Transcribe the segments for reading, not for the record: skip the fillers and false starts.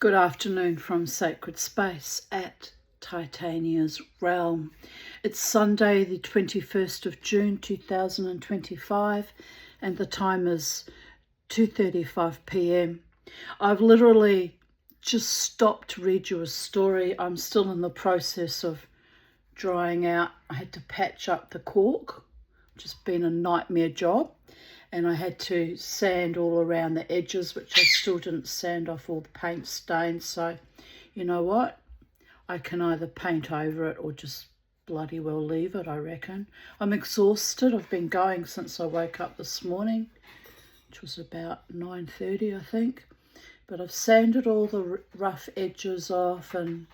Good afternoon from Sacred Space at Titania's Realm. It's Sunday the 21st of June 2025 and the time is 2:35 p.m. I've literally just stopped to read you a story. I'm still in the process of drying out. I had to patch up the cork, which has been a nightmare job. And I had to sand all around the edges, which I still didn't sand off all the paint stains. So, you know what? I can either paint over it or just bloody well leave it, I reckon. I'm exhausted. I've been going since I woke up this morning, which was about 9:30, I think. But I've sanded all the rough edges off and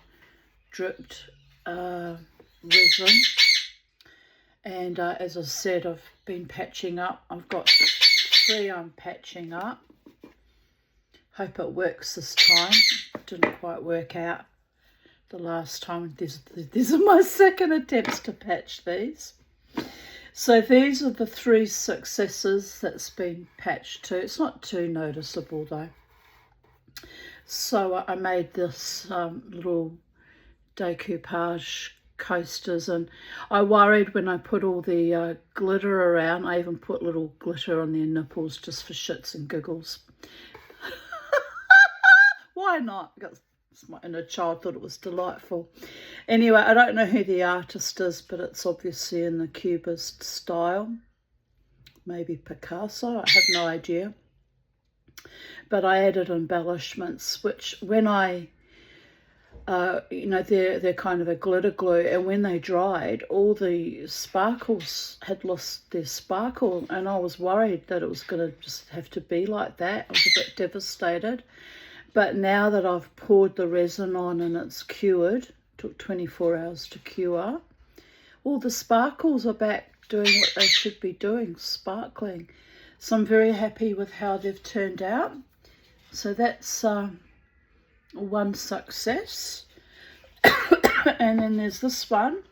dripped resin. And as I said, I've been patching up. I've got 3 I'm patching up. Hope it works this time. Didn't quite work out the last time. These are my second attempts to patch these. So these are the 3 successes that's been patched to. It's not too noticeable though. So I made this little decoupage coasters, and I worried when I put all the glitter around. I even put little glitter on their nipples just for shits and giggles. Why not? Because my inner child thought it was delightful. Anyway, I don't know who the artist is, but it's obviously in the Cubist style. Maybe Picasso, I have no idea. But I added embellishments, which when I they're kind of a glitter glue, and when they dried, all the sparkles had lost their sparkle, and I was worried that it was going to just have to be like that. I was a bit devastated. But now that I've poured the resin on and it's cured, took 24 hours to cure, all the sparkles are back doing what they should be doing, sparkling. So I'm very happy with how they've turned out. So that's one success. And then there's this one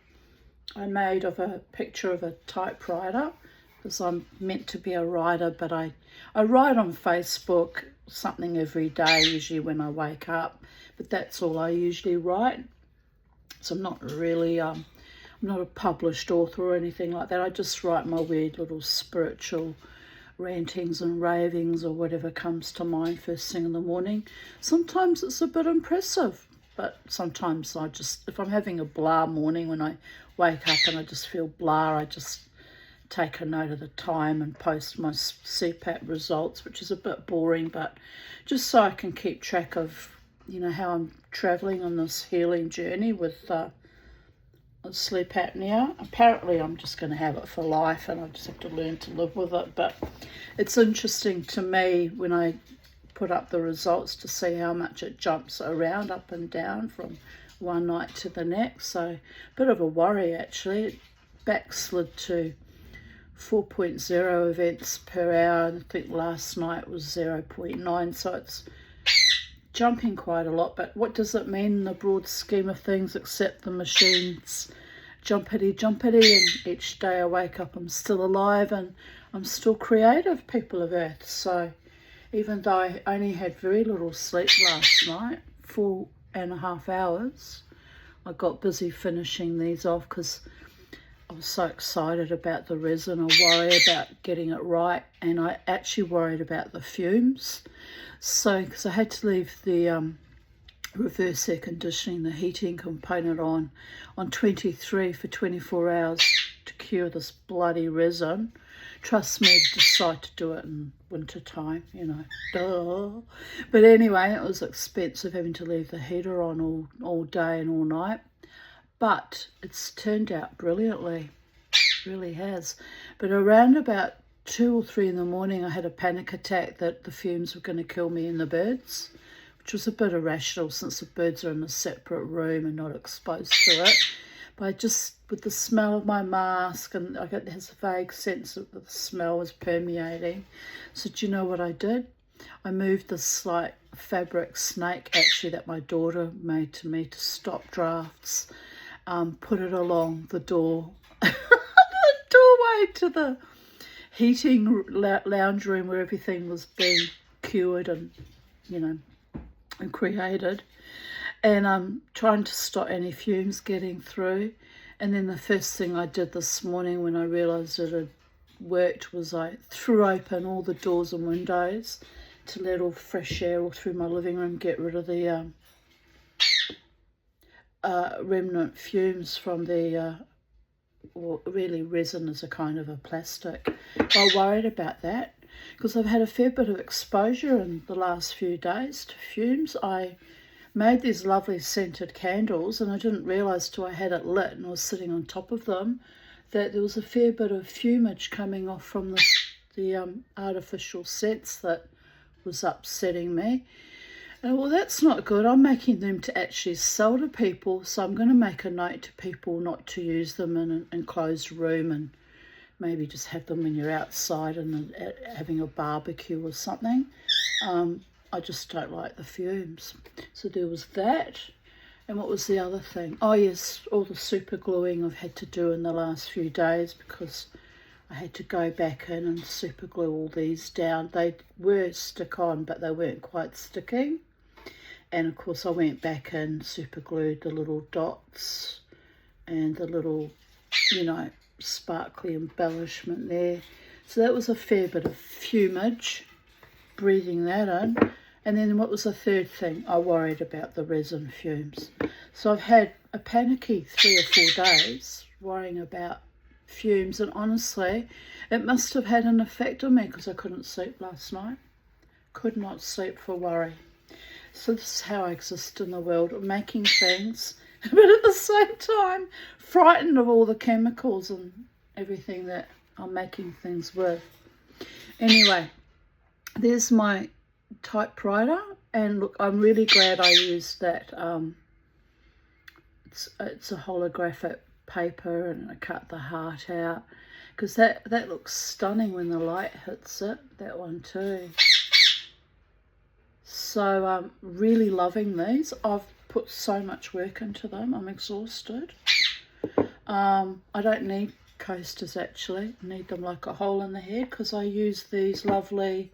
I made of a picture of a typewriter, because I'm meant to be a writer, but I write on Facebook something every day, usually when I wake up, but that's all I usually write. So I'm not really I'm not a published author or anything like that. I just write my weird little spiritual rantings and ravings or whatever comes to mind first thing in the morning. Sometimes it's a bit impressive, but sometimes I just, if I'm having a blah morning when I wake up and I just feel blah, I just take a note of the time and post my CPAP results, which is a bit boring, but just so I can keep track of, how I'm traveling on this healing journey with sleep apnea. Apparently I'm just going to have it for life and I just have to learn to live with it. But it's interesting to me when I put up the results to see how much it jumps around up and down from one night to the next. So a bit of a worry actually. It backslid to 4.0 events per hour, and I think last night was 0.9, so it's jumping quite a lot. But what does it mean in the broad scheme of things, except the machines jumpity, and each day I wake up I'm still alive and I'm still creative, people of Earth. So even though I only had very little sleep last night, 4.5 hours, I got busy finishing these off because I was so excited about the resin. I worry about getting it right, and I actually worried about the fumes. So, because I had to leave the reverse air conditioning, the heating component on 23 for 24 hours to cure this bloody resin. Trust me, I'd decide to do it in winter time, duh. But anyway, it was expensive having to leave the heater on all day and all night. But it's turned out brilliantly, it really has. But around about 2 or 3 in the morning, I had a panic attack that the fumes were going to kill me and the birds, which was a bit irrational since the birds are in a separate room and not exposed to it. But I just, with the smell of my mask, and I got this vague sense that the smell was permeating. So do you know what I did? I moved this like fabric snake actually that my daughter made to me to stop drafts. Put it along the door, the doorway to the heating lounge room where everything was being cured and, and created. And I'm trying to stop any fumes getting through. And then the first thing I did this morning when I realised it had worked was I threw open all the doors and windows to let all fresh air all through my living room, get rid of the remnant fumes from the, well, really resin is a kind of a plastic. I worried about that because I've had a fair bit of exposure in the last few days to fumes. I made these lovely scented candles and I didn't realise till I had it lit and I was sitting on top of them that there was a fair bit of fumage coming off from the artificial scents that was upsetting me. And well, that's not good. I'm making them to actually sell to people, so I'm going to make a note to people not to use them in an enclosed room and maybe just have them when you're outside and having a barbecue or something. I just don't like the fumes. So there was that. And what was the other thing? Oh yes, all the super gluing I've had to do in the last few days because I had to go back in and super glue all these down. They were stick on, but they weren't quite sticking. And of course I went back and super glued the little dots and the little, you know, sparkly embellishment there. So that was a fair bit of fumage, breathing that in. And then what was the third thing? I worried about the resin fumes. So I've had a panicky 3 or 4 days worrying about fumes, and honestly it must have had an effect on me because I couldn't sleep last night. Could not sleep for worry. So this is how I exist in the world, of making things but at the same time frightened of all the chemicals and everything that I'm making things with. Anyway, there's my typewriter, and look, I'm really glad I used that. It's a holographic paper, and I cut the heart out because that looks stunning when the light hits it. That one too. So I'm really loving these. I've put so much work into them. I'm exhausted. I don't need coasters actually. I need them like a hole in the head because I use these lovely,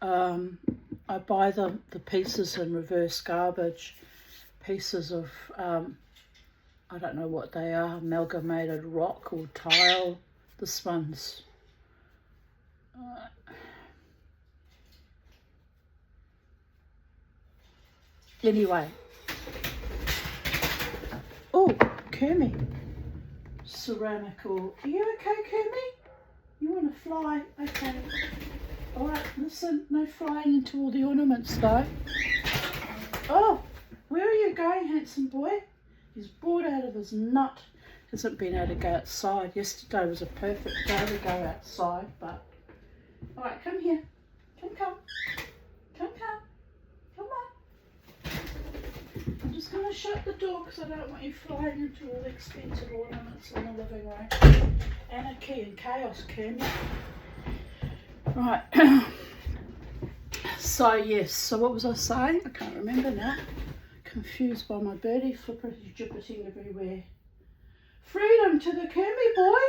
I buy the pieces in reverse garbage, pieces of, I don't know what they are, amalgamated rock or tile. This one's, anyway. Oh, Kermie. Ceramic or... Are you okay, Kermie? You want to fly? Okay. Alright, listen. No flying into all the ornaments, though. Oh, where are you going, handsome boy? He's bored out of his nut. Hasn't been able to go outside. Yesterday was a perfect day to go outside, but... Alright, come here. Come. Come on. I'm just going to shut the door because I don't want you flying into all the expensive ornaments in the living room. Anarchy and chaos, Kermie. Right. So, yes. So, what was I saying? I can't remember now. Confused by my birdie flippity gibbeting everywhere. Freedom to the Kermie boy.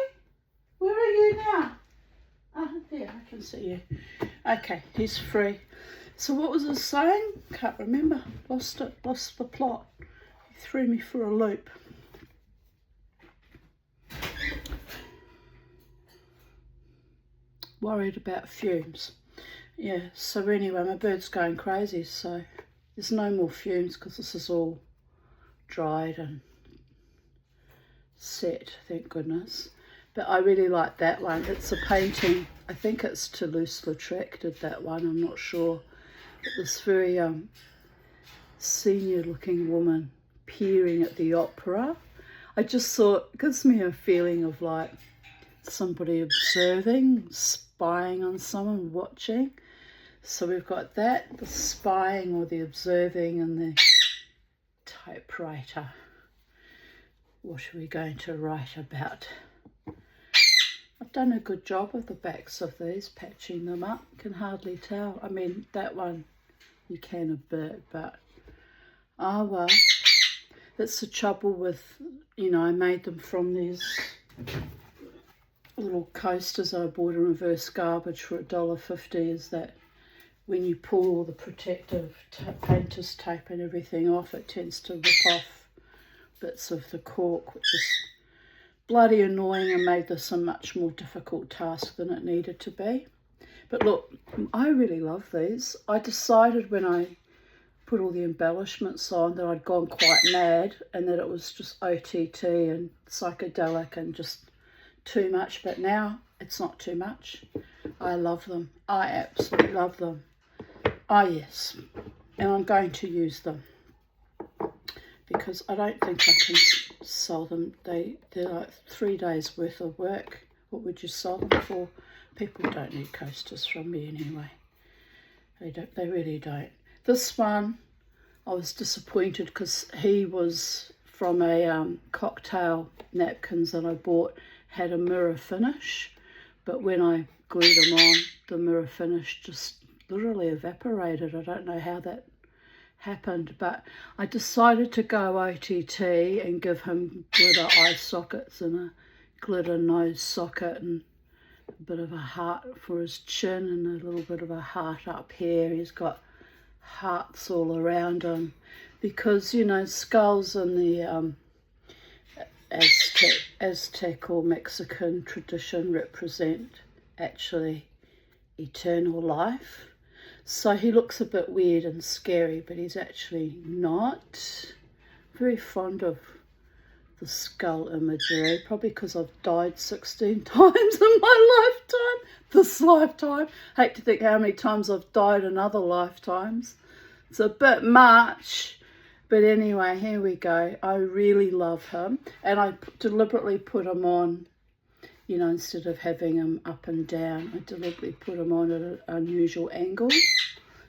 Where are you now? Oh, there. I can see you. Okay. He's free. So what was I saying? Can't remember. Lost it. Lost the plot. He threw me for a loop. Worried about fumes. Yeah, so anyway, my bird's going crazy, so there's no more fumes because this is all dried and set, thank goodness. But I really like that one. It's a painting. I think it's Toulouse-Lautrec did that one, I'm not sure. But this very senior looking woman peering at the opera. I just thought it gives me a feeling of like somebody observing, spying on someone, watching. So we've got that, the spying or the observing, and the typewriter. What are we going to write about? I've done a good job of the backs of these, patching them up. Can hardly tell. I mean, that one you can a bit, but oh well. That's the trouble with, you know, I made them from these little coasters I bought in reverse garbage for $1.50, is that when you pull all the protective painter's tape and everything off, it tends to rip off bits of the cork, which is bloody annoying and made this a much more difficult task than it needed to be. But look, I really love these. I decided when I put all the embellishments on that I'd gone quite mad and that it was just OTT and psychedelic and just too much, but now it's not too much. I love them. I absolutely love them. Ah, yes, and I'm going to use them because I don't think I can sell them. They're like 3 days worth of work. What would you sell them for? People don't need coasters from me anyway. They really don't. This one, I was disappointed because he was from a cocktail napkins that I bought, had a mirror finish, but when I glued them on, the mirror finish just literally evaporated. I don't know how that happened, but I decided to go OTT and give him glitter eye sockets and a glitter nose socket and a bit of a heart for his chin and a little bit of a heart up here. He's got hearts all around him because, you know, skulls in the Aztec or Mexican tradition represent actually eternal life. So he looks a bit weird and scary, but he's actually not. Very fond of the skull imagery, probably because I've died 16 times in my lifetime. This lifetime. Hate to think how many times I've died in other lifetimes. It's a bit much. But anyway, here we go. I really love him. And I deliberately put him on, you know, instead of having him up and down, I deliberately put him on at an unusual angle,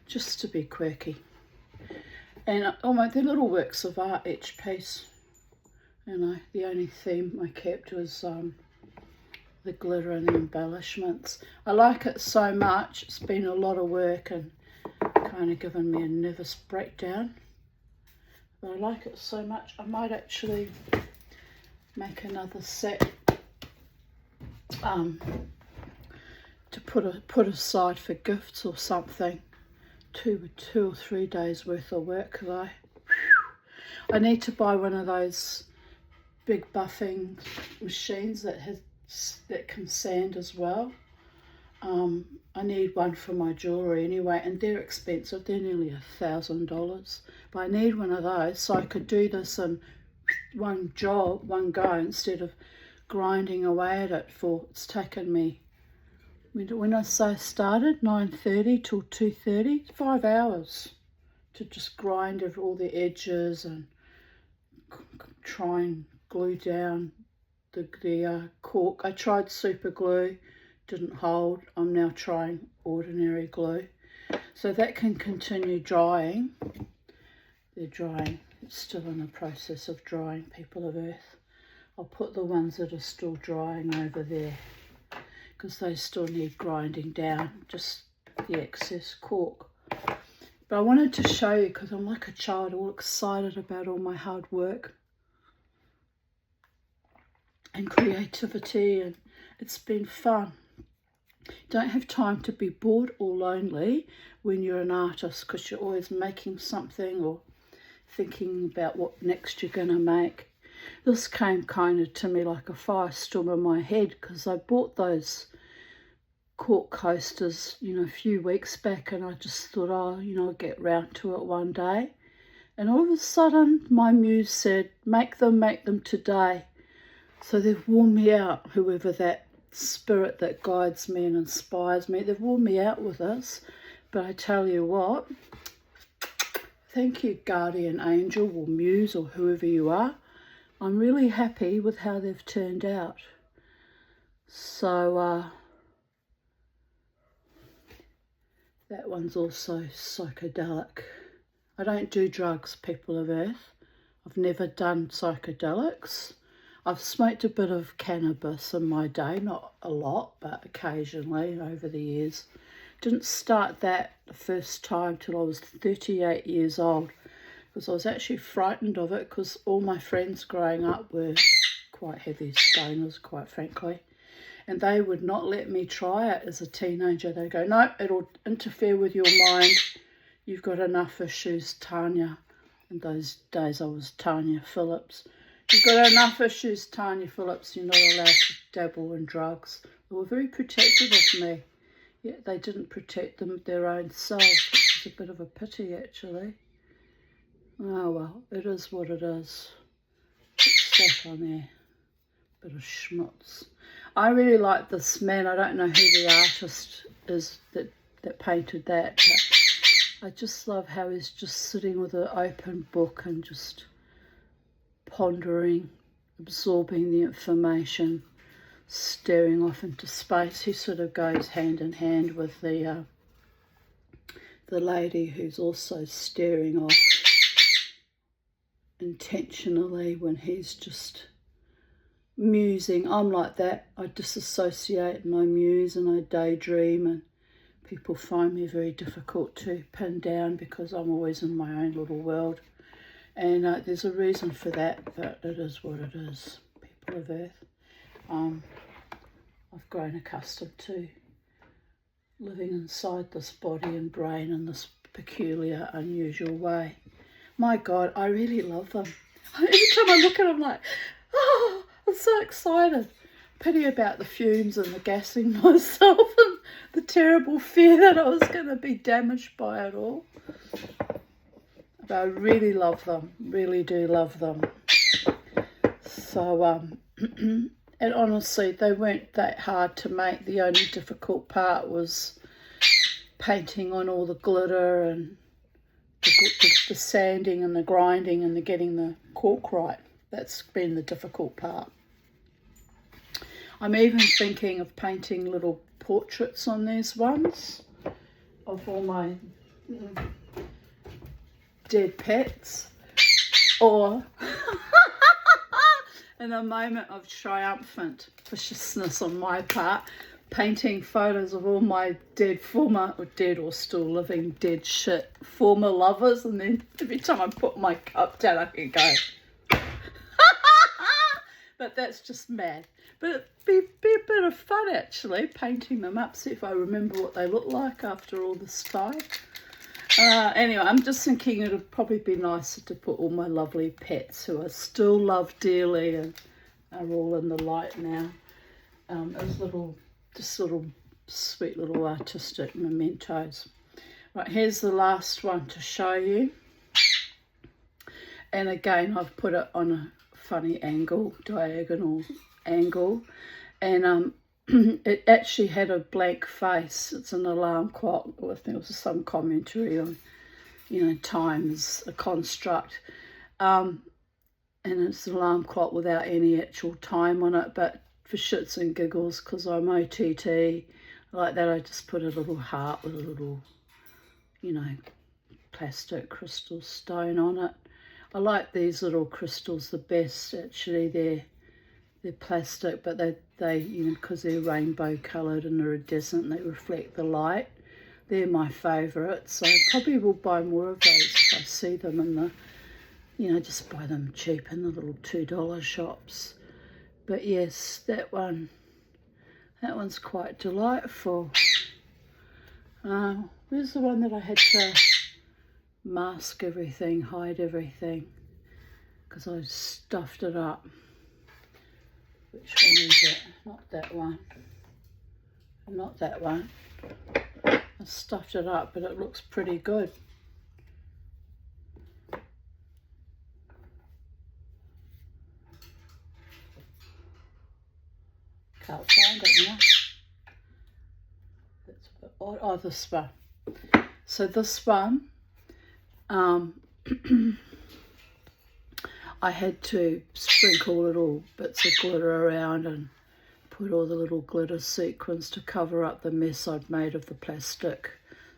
just to be quirky. And they're little works of art, each piece. You know, the only theme I kept was the glitter and the embellishments. I like it so much. It's been a lot of work and kind of given me a nervous breakdown. But I like it so much, I might actually make another set to put aside for gifts or something. 2 or 3 days worth of work though. I need to buy one of those big buffing machines that can sand as well. I need one for my jewellery anyway, and they're expensive. They're nearly $1,000. But I need one of those so I could do this in one go, instead of grinding away at it for, it's taken me, when I say started, 9:30 till 2:30, 5 hours to just grind over all the edges and try and glue down the cork. I tried super glue, didn't hold. I'm now trying ordinary glue. So that can continue drying. They're drying. It's still in the process of drying, people of Earth. I'll put the ones that are still drying over there because they still need grinding down, just the excess cork. But I wanted to show you because I'm like a child, all excited about all my hard work and creativity, and it's been fun. Don't have time to be bored or lonely when you're an artist because you're always making something or thinking about what next you're going to make. This came kind of to me like a firestorm in my head because I bought those cork coasters, you know, a few weeks back, and I just thought, oh, you know, I'll get round to it one day. And all of a sudden my muse said, make them today. So they've worn me out, whoever that spirit that guides me and inspires me, they've worn me out with this. But I tell you what, thank you, guardian angel or muse or whoever you are. I'm really happy with how they've turned out. So that one's also psychedelic. I don't do drugs, people of Earth. I've never done psychedelics. I've smoked a bit of cannabis in my day, not a lot, but occasionally over the years. Didn't start that the first time till I was 38 years old, because I was actually frightened of it because all my friends growing up were quite heavy stoners, quite frankly. and they would not let me try it as a teenager. They go, no, it'll interfere with your mind. You've got enough issues, Tanya. In those days I was Tanya Phillips. You've got enough issues, Tanya Phillips. You're not allowed to dabble in drugs. They were very protective of me. Yet they didn't protect their own selves, which is a bit of a pity, actually. Oh, well, it is what it is. It's that on there. Bit of schmutz. I really like this man. I don't know who the artist is that painted that, but I just love how he's just sitting with an open book and just pondering, absorbing the information, staring off into space. He sort of goes hand in hand with the lady who's also staring off intentionally when he's just musing. I'm like that. I disassociate and I muse and I daydream, and people find me very difficult to pin down because I'm always in my own little world. And there's a reason for that, but it is what it is, people of Earth. I've grown accustomed to living inside this body and brain in this peculiar, unusual way. My God, I really love them. Every time I look at them, I'm like, oh, I'm so excited. Pity about the fumes and the gassing myself and the terrible fear that I was going to be damaged by it all. But I really love them, really do love them. So, and honestly, they weren't that hard to make. The only difficult part was painting on all the glitter and the sanding and the grinding and the getting the cork right. That's been the difficult part. I'm even thinking of painting little portraits on these ones of all my dead pets, or in a moment of triumphant viciousness on my part, painting photos of all my dead or still living dead shit former lovers, and then every time I put my cup down I can go but that's just mad. But it'd be a bit of fun actually, painting them up, see if I remember what they look like after all this time. Anyway, I'm just thinking it would probably be nicer to put all my lovely pets who I still love dearly and are all in the light now, as little sweet little artistic mementos. Right, here's the last one to show you. And again, I've put it on a funny angle, diagonal angle, and it actually had a blank face. It's an alarm clock. I think it was some commentary on, time is a construct. And it's an alarm clock without any actual time on it. But for shits and giggles, because I'm OTT, like that, I just put a little heart with a little, plastic crystal stone on it. I like these little crystals the best, actually. They're plastic, but they because they're rainbow coloured and iridescent, they reflect the light. They're my favourites, so I probably will buy more of those if I see them in the, just buy them cheap in the little $2 shops. But yes, that one's quite delightful. Where's the one that I had to mask everything, hide everything, because I stuffed it up? Which one is it? Not that one. Not that one. I stuffed it up, but it looks pretty good. Can't find it now. That's a bit odd. Oh, this one. So this one, I had to sprinkle little bits of glitter around and put all the little glitter sequins to cover up the mess I'd made of the plastic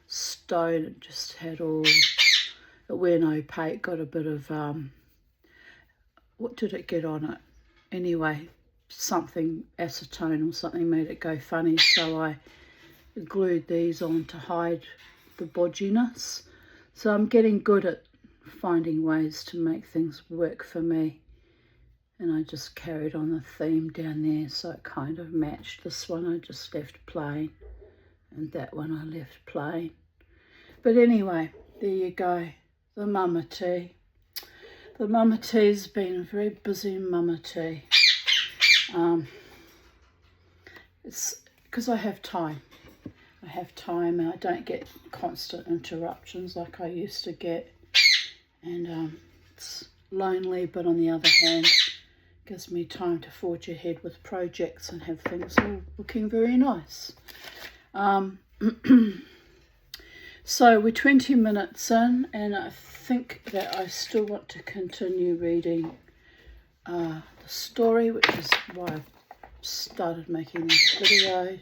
stone. It just had all, it went opaque, got a bit of, what did it get on it? Anyway, something, acetone or something made it go funny, so I glued these on to hide the bodginess. So I'm getting good at finding ways to make things work for me. and I just carried on the theme down there, so it kind of matched. This one I just left plain, and that one I left plain. But anyway, there you go, the mama tea. The mama tea's been a very busy mama tea. It's because I have time. I have time and I don't get constant interruptions like I used to get. And it's lonely, but on the other hand, gives me time to forge ahead with projects and have things all looking very nice. So we're 20 minutes in, and I think that I still want to continue reading the story, which is why I started making this video.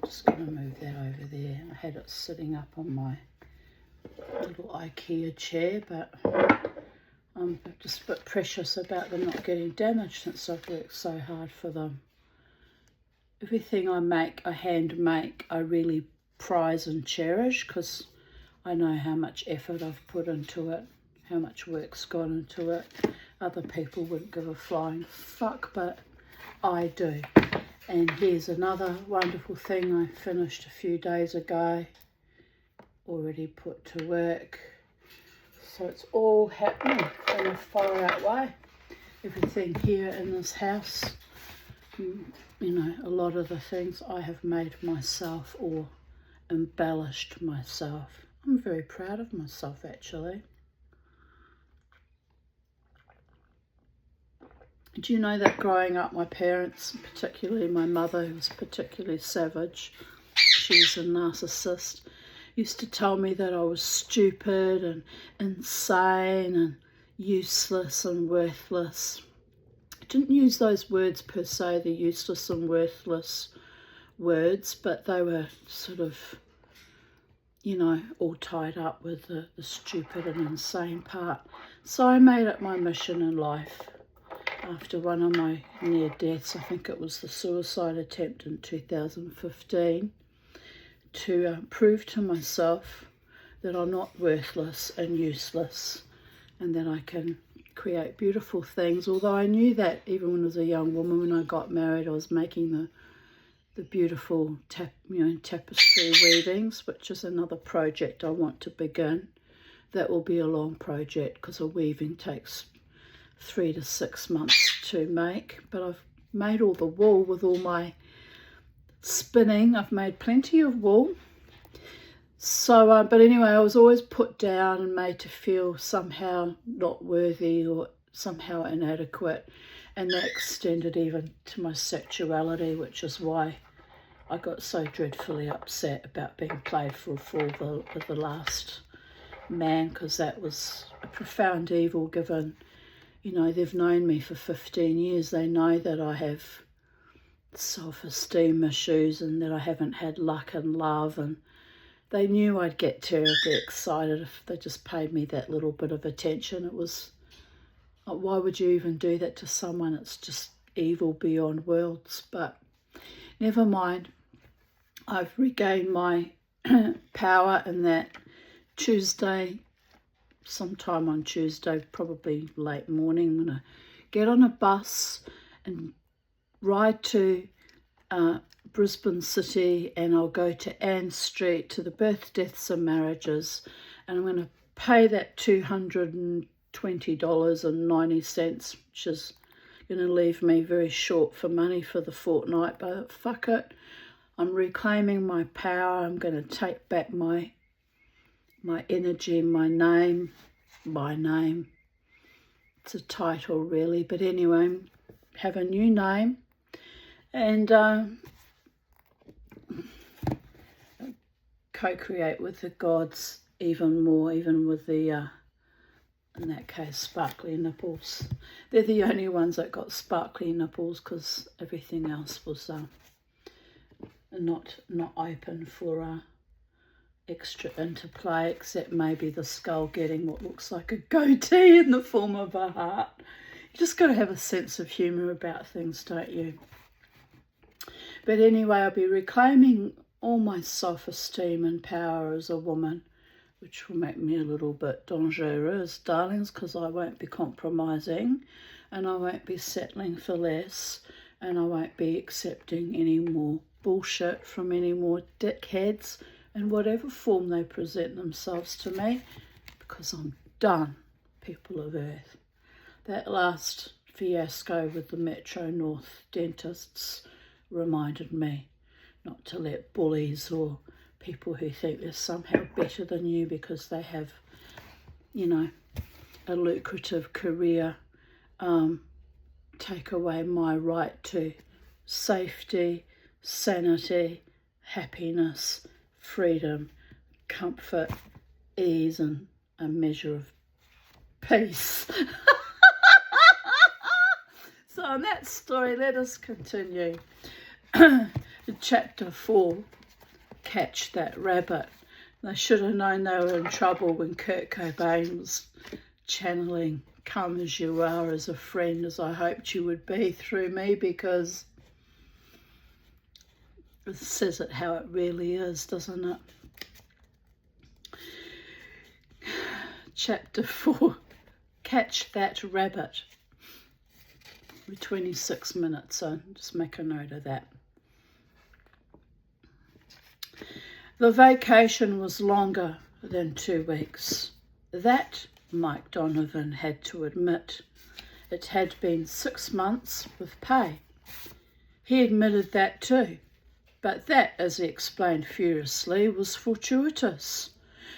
Just going to move that over there. I had it sitting up on my little IKEA chair, but I'm just a bit precious about them not getting damaged since I've worked so hard for them. Everything I make, I hand make, I really prize and cherish, because I know how much effort I've put into it, how much work's gone into it. Other people wouldn't give a flying fuck, but I do. And here's another wonderful thing I finished a few days ago, already put to work. So it's all happening in a far out way. Everything here in this house, you know, a lot of the things I have made myself or embellished myself. I'm very proud of myself, actually. Do you know that growing up, my parents, particularly my mother, who was particularly savage, she's a narcissist, used to tell me that I was stupid and insane and useless and worthless. I didn't use those words per se, the useless and worthless words, but they were sort of, you know, all tied up with the stupid and insane part. So I made it my mission in life, after one of my near deaths, I think it was the suicide attempt in 2015, to prove to myself that I'm not worthless and useless, and that I can create beautiful things. Although I knew that even when I was a young woman, when I got married, I was making the beautiful tapestry weavings, which is another project I want to begin. That will be a long project, because a weaving takes 3 to 6 months to make. But I've made all the wool with all my spinning. I've made plenty of wool. So, but anyway, I was always put down and made to feel somehow not worthy or somehow inadequate. And that extended even to my sexuality, which is why I got so dreadfully upset about being played for a fool with the last man, because that was a profound evil, given, you know, they've known me for 15 years. They know that I have self-esteem issues and that I haven't had luck in love, and they knew I'd get terribly excited if they just paid me that little bit of attention. It was, why would you even do that to someone? It's just evil beyond worlds. But never mind. I've regained my power in that Tuesday, sometime on Tuesday, probably late morning, I'm going to get on a bus and ride to Brisbane City, and I'll go to Ann Street to the Birth, Deaths and Marriages, and I'm going to pay that $220.90, which is going to leave me very short for money for the fortnight. But fuck it, I'm reclaiming my power. I'm going to take back my energy, my name. It's a title really, but anyway, have a new name, and co-create with the gods even more, even with the in that case sparkly nipples. They're the only ones that got sparkly nipples, because everything else was not open for extra interplay, except maybe the skull getting what looks like a goatee in the form of a heart. You just got to have a sense of humour about things, don't you? But anyway, I'll be reclaiming all my self-esteem and power as a woman which will make me a little bit dangerous, darlings, because I won't be compromising and I won't be settling for less and I won't be accepting any more bullshit from any more dickheads in whatever form they present themselves to me, because I'm done, people of Earth. That last fiasco with the Metro North dentists reminded me not to let bullies or people who think they're somehow better than you because they have, you know, a lucrative career, take away my right to safety, sanity, happiness, freedom, comfort, ease, and a measure of peace. So on that story, let us continue. Chapter 4, Catch That Rabbit. They should have known they were in trouble when Kurt Cobain was channeling Come As You Are as a friend, as I hoped you would be through me, because it says it how it really is, doesn't it? Chapter 4, Catch That Rabbit. We're 26 minutes, so just make a note of that. The vacation was longer than 2 weeks. That, Mike Donovan had to admit. It had been 6 months with pay. He admitted that too, but that, as he explained furiously, was fortuitous.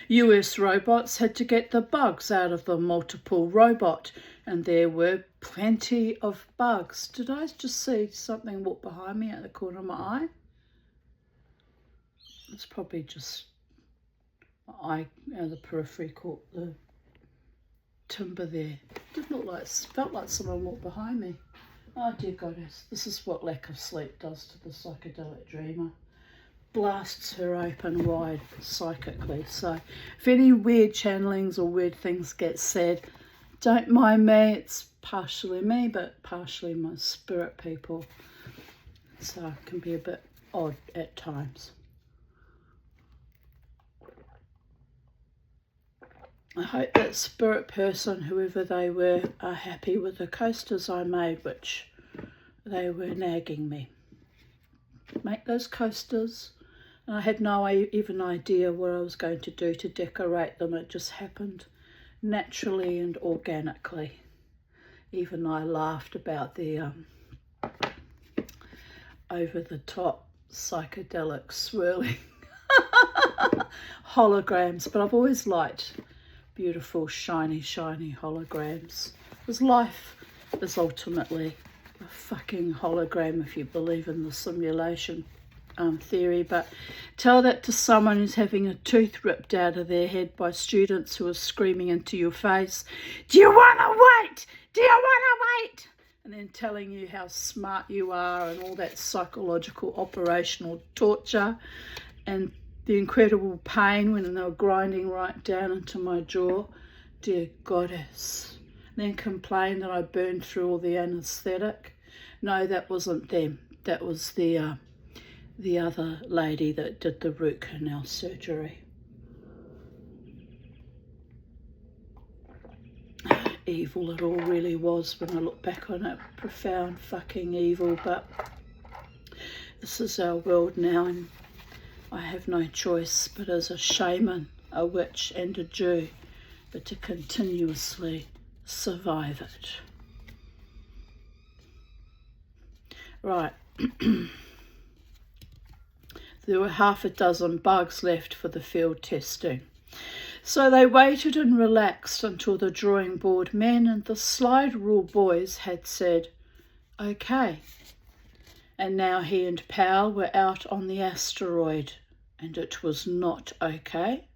US robots had to get the bugs out of the multiple robot, and there were plenty of bugs. Did I just see something walk behind me at the corner of my eye? It's probably just my eye, the periphery caught the timber there. Did look like, felt like someone walked behind me. Oh dear goddess, this is what lack of sleep does to the psychedelic dreamer. Blasts her open wide psychically. So if any weird channelings or weird things get said, don't mind me. It's partially me, but partially my spirit people. So it can be a bit odd at times. I hope that spirit person, whoever they were, are happy with the coasters I made, which they were nagging me. Make those coasters. And I had no even idea what I was going to do to decorate them. It just happened naturally and organically. Even I laughed about the over-the-top psychedelic swirling holograms, but I've always liked beautiful, shiny holograms. Because life is ultimately a fucking hologram if you believe in the simulation theory. But tell that to someone who's having a tooth ripped out of their head by students who are screaming into your face, do you want to wait? Do you want to wait? And then telling you how smart you are and all that psychological operational torture and the incredible pain when they were grinding right down into my jaw. Dear goddess. Then complain that I burned through all the anaesthetic. No, that wasn't them. That was the other lady that did the root canal surgery. Evil it all really was when I look back on it. Profound fucking evil, but this is our world now, and I have no choice but as a shaman, a witch and a Jew, but to continuously survive it. Right. There were half a dozen bugs left for the field testing. So they waited and relaxed until the drawing board men and the slide rule boys had said, okay. And now he and Powell were out on the asteroid, and it was not okay.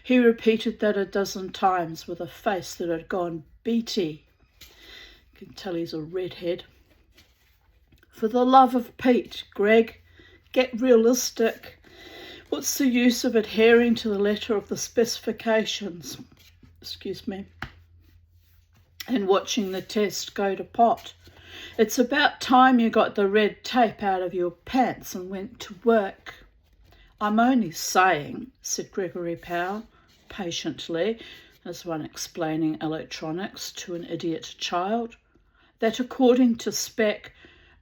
He repeated that a dozen times with a face that had gone beady. You can tell he's a redhead. For the love of Pete, Greg, get realistic. What's the use of adhering to the letter of the specifications? Excuse me. And watching the test go to pot. It's about time you got the red tape out of your pants and went to work. I'm only saying, said Gregory Powell, patiently, as one explaining electronics to an idiot child, that according to spec,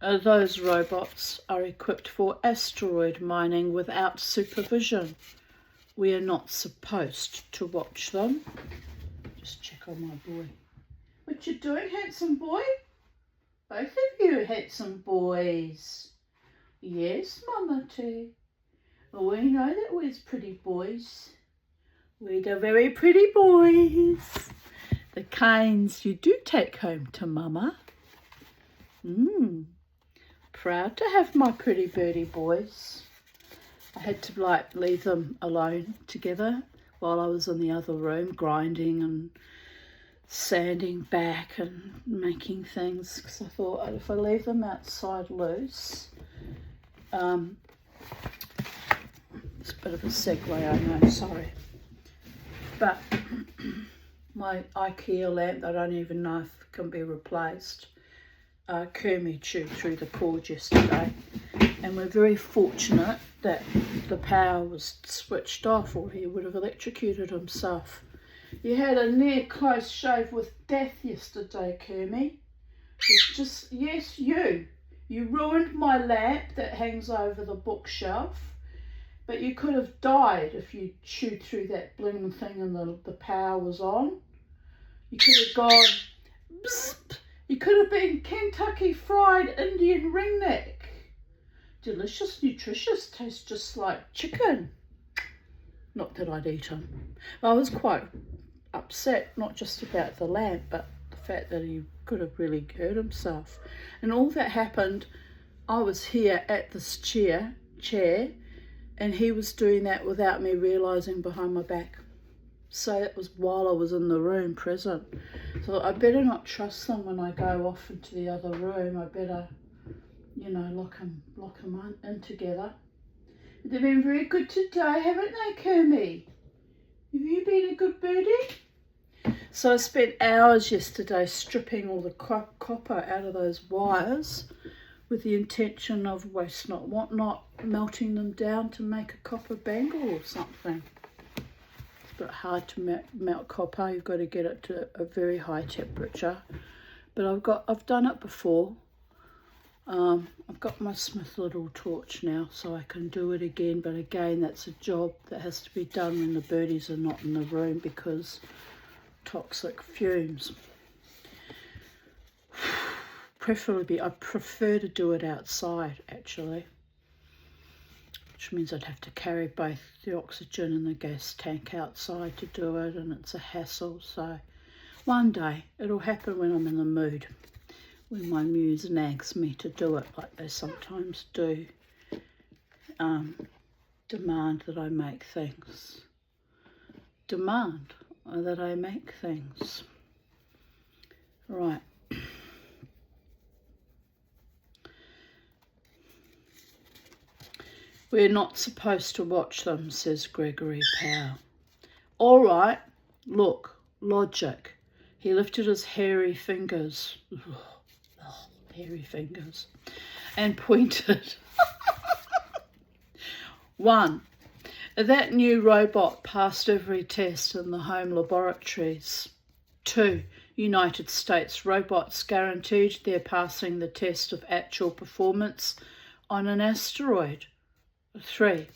those robots are equipped for asteroid mining without supervision. We are not supposed to watch them. Just check on my boy. What you doing, handsome boy? Both of you handsome boys. Yes, Mama T. We know that we're pretty boys. We're the very pretty boys. The kinds you do take home to Mama. Proud to have my pretty birdie boys. I had to leave them alone together while I was in the other room grinding and sanding back and making things, because I thought if I leave them outside loose, it's a bit of a segue, I know, sorry, but my IKEA lamp, I don't even know if it can be replaced. Kermie chewed through the cord yesterday, and we're very fortunate that the power was switched off, or he would have electrocuted himself. You had a near close shave with death yesterday, Kermie. It's just, yes, you ruined my lamp that hangs over the bookshelf, but you could have died if you chewed through that bling thing and the power was on. You could have gone, psst. You could have been Kentucky Fried Indian ringneck. Delicious, nutritious, tastes just like chicken. Not that I'd eat them. I was quite upset, not just about the lamp, but the fact that he could have really hurt himself. And all that happened, I was here at this chair, and he was doing that without me realising behind my back. So that was while I was in the room present. So I better not trust them when I go off into the other room. I better, lock them in together. They've been very good today, haven't they, Kermie? Have you been a good birdie? So I spent hours yesterday stripping all the copper out of those wires with the intention of waste not, want not, melting them down to make a copper bangle or something. It's a bit hard to melt copper. You've got to get it to a very high temperature. But I've done it before. I've got my Smith little torch now, so I can do it again. But again, that's a job that has to be done when the birdies are not in the room because toxic fumes. Preferably, I prefer to do it outside actually, which means I'd have to carry both the oxygen and the gas tank outside to do it, and it's a hassle. So one day it'll happen when I'm in the mood, when my muse nags me to do it like they sometimes do, demand that I make things. Demand that I make things. Right. We're not supposed to watch them, says Gregory Powell. All right, look, logic. He lifted his hairy fingers, hairy fingers, and pointed. 1. That new robot passed every test in the home laboratories. 2. United States robots guaranteed they're passing the test of actual performance on an asteroid. 3.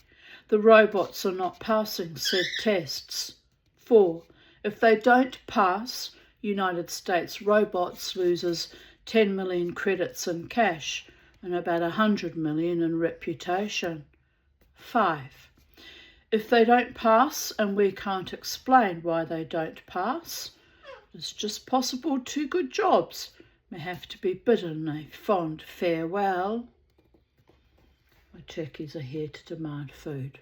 The robots are not passing said tests. 4. If they don't pass, United States robots loses 10 million credits in cash and about 100 million in reputation. 5. If they don't pass and we can't explain why they don't pass, it's just possible 2 good jobs may have to be bidden a fond farewell. My turkeys are here to demand food.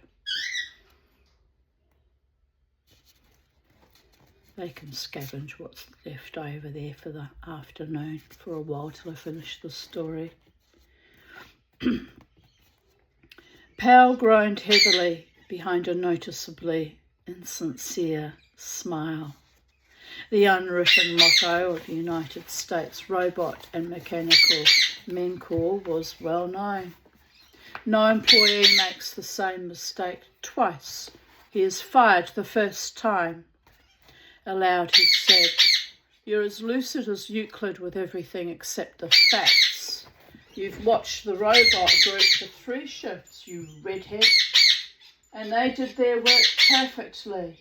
They can scavenge what's left over there for the afternoon for a while till I finish the story. Powell groaned heavily behind a noticeably insincere smile. The unwritten motto of the United States Robot and Mechanical Men Corps was well known. No employee makes the same mistake twice He is fired the first time. Aloud he said, "You're as lucid as Euclid with everything except the facts. You've watched the robot group for 3 shifts, you redhead, and they did their work perfectly.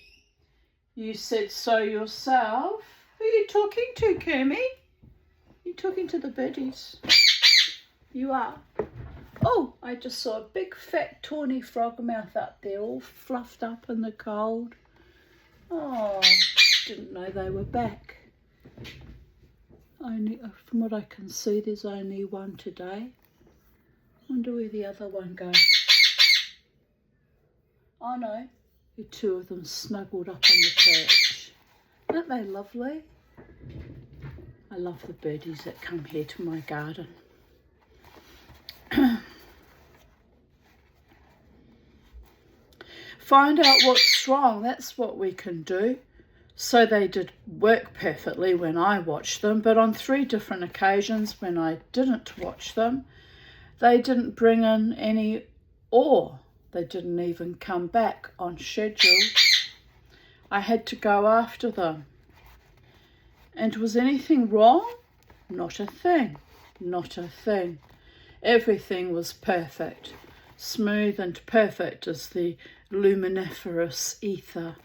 You said so yourself." Who are you talking to, Kermie? You're talking to the birdies. You are. Oh, I just saw a big fat tawny frogmouth up there, all fluffed up in the cold. Oh, didn't know they were back. From what I can see, there's only one today. Wonder where the other one goes. Oh no, the 2 of them snuggled up on the perch. Aren't they lovely? I love the birdies that come here to my garden. Find out what's wrong, that's what we can do. So they did work perfectly when I watched them, but on 3 different occasions when I didn't watch them, they didn't bring in any ore. They didn't even come back on schedule. I had to go after them. And was anything wrong? Not a thing, not a thing. Everything was perfect, smooth and perfect as the luminiferous ether.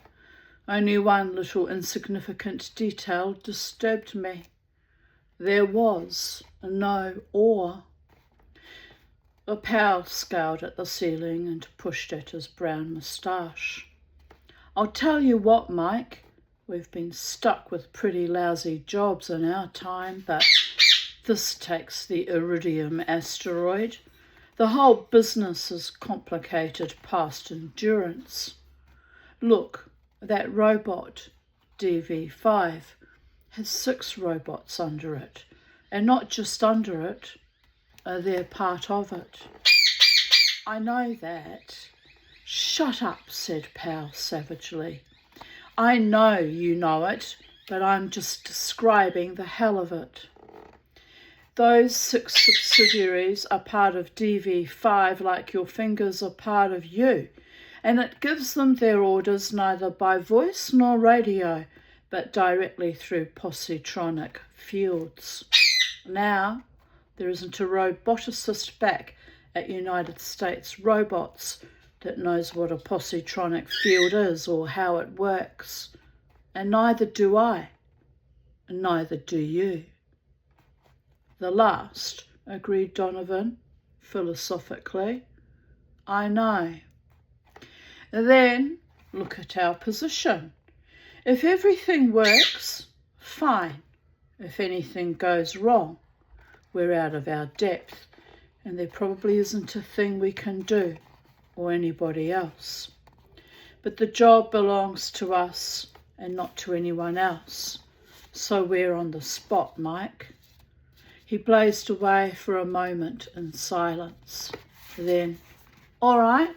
Only one little insignificant detail disturbed me. There was no ore. The pal scowled at the ceiling and pushed at his brown moustache. "I'll tell you what, Mike, we've been stuck with pretty lousy jobs in our time, but this takes the iridium asteroid. The whole business is complicated past endurance. Look, that robot, DV5, has 6 robots under it, and not just under it, they're part of it." "I know that." "Shut up," said Pal savagely. "I know you know it, but I'm just describing the hell of it. Those 6 subsidiaries are part of DV5 like your fingers are part of you, and it gives them their orders neither by voice nor radio, but directly through positronic fields. Now, there isn't a roboticist back at United States Robots that knows what a positronic field is or how it works, and neither do I, and neither do you." "The last," agreed Donovan, philosophically. "I know." "Then look at our position. If everything works, fine. If anything goes wrong, we're out of our depth, and there probably isn't a thing we can do, or anybody else. But the job belongs to us and not to anyone else, so we're on the spot, Mike." He blazed away for a moment in silence. Then, "All right,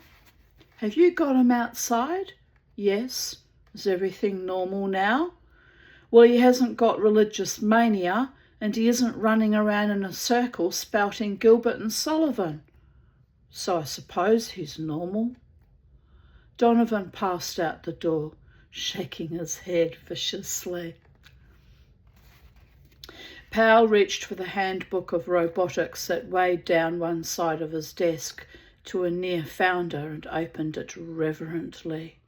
have you got him outside?" "Yes." "Is everything normal now?" "Well, he hasn't got religious mania, and he isn't running around in a circle spouting Gilbert and Sullivan. So I suppose he's normal." Donovan passed out the door, shaking his head viciously. Powell reached for the handbook of robotics that weighed down one side of his desk to a near founder and opened it reverently.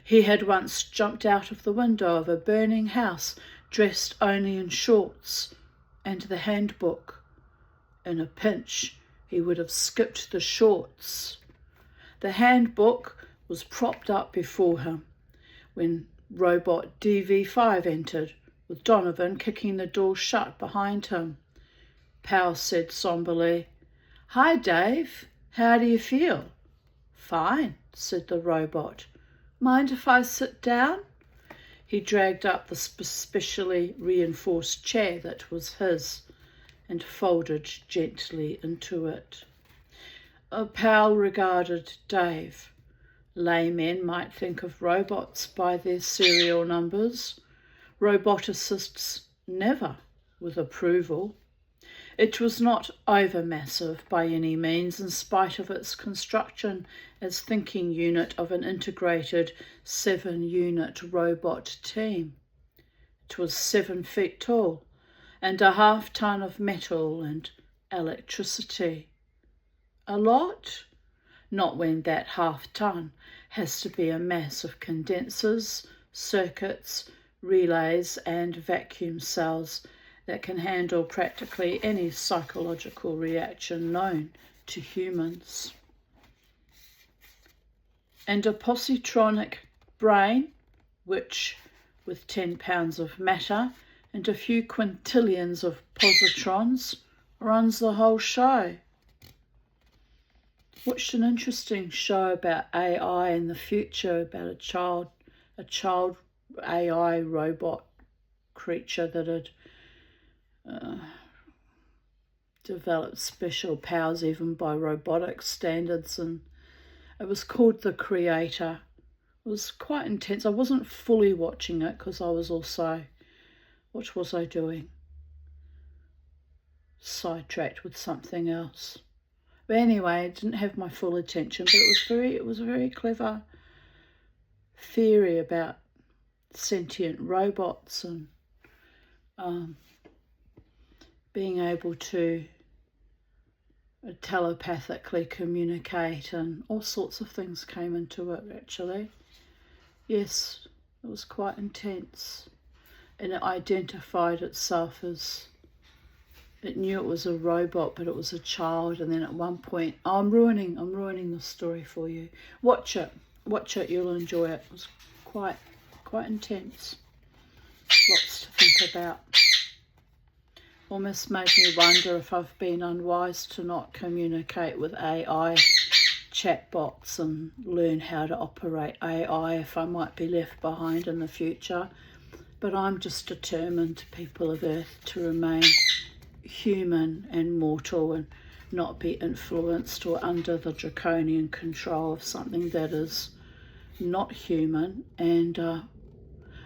He had once jumped out of the window of a burning house dressed only in shorts and the handbook. In a pinch, he would have skipped the shorts. The handbook was propped up before him when robot DV5 entered, with Donovan kicking the door shut behind him. Powell said somberly, "Hi, Dave. How do you feel?" "Fine," said the robot. "Mind if I sit down?" He dragged up the specially reinforced chair that was his and folded gently into it. Powell regarded Dave. Laymen might think of robots by their serial numbers. Roboticists never, with approval. It was not overmassive by any means, in spite of its construction as thinking unit of an integrated 7-unit robot team. It was 7 feet tall and a half-ton of metal and electricity. A lot? Not when that half-ton has to be a mass of condensers, circuits, relays and vacuum cells that can handle practically any psychological reaction known to humans. And a positronic brain, which, with 10 pounds of matter and a few quintillions of positrons, runs the whole show. Watched an interesting show about AI in the future, about a child AI robot creature that had developed special powers even by robotic standards, and it was called The Creator. It was quite intense. I wasn't fully watching it because I was also, what was I doing? Sidetracked with something else. But anyway, it didn't have my full attention, but it was a very clever theory about sentient robots and being able to telepathically communicate, and all sorts of things came into it actually. Yes, it was quite intense, and it identified itself as, it knew it was a robot, but it was a child. And then at one point, I'm ruining the story for you. Watch it, you'll enjoy it. It was quite intense. Lots to think about. Almost made me wonder if I've been unwise to not communicate with AI chatbots and learn how to operate AI, if I might be left behind in the future. But I'm just determined, people of Earth, to remain human and mortal and not be influenced or under the draconian control of something that is not human and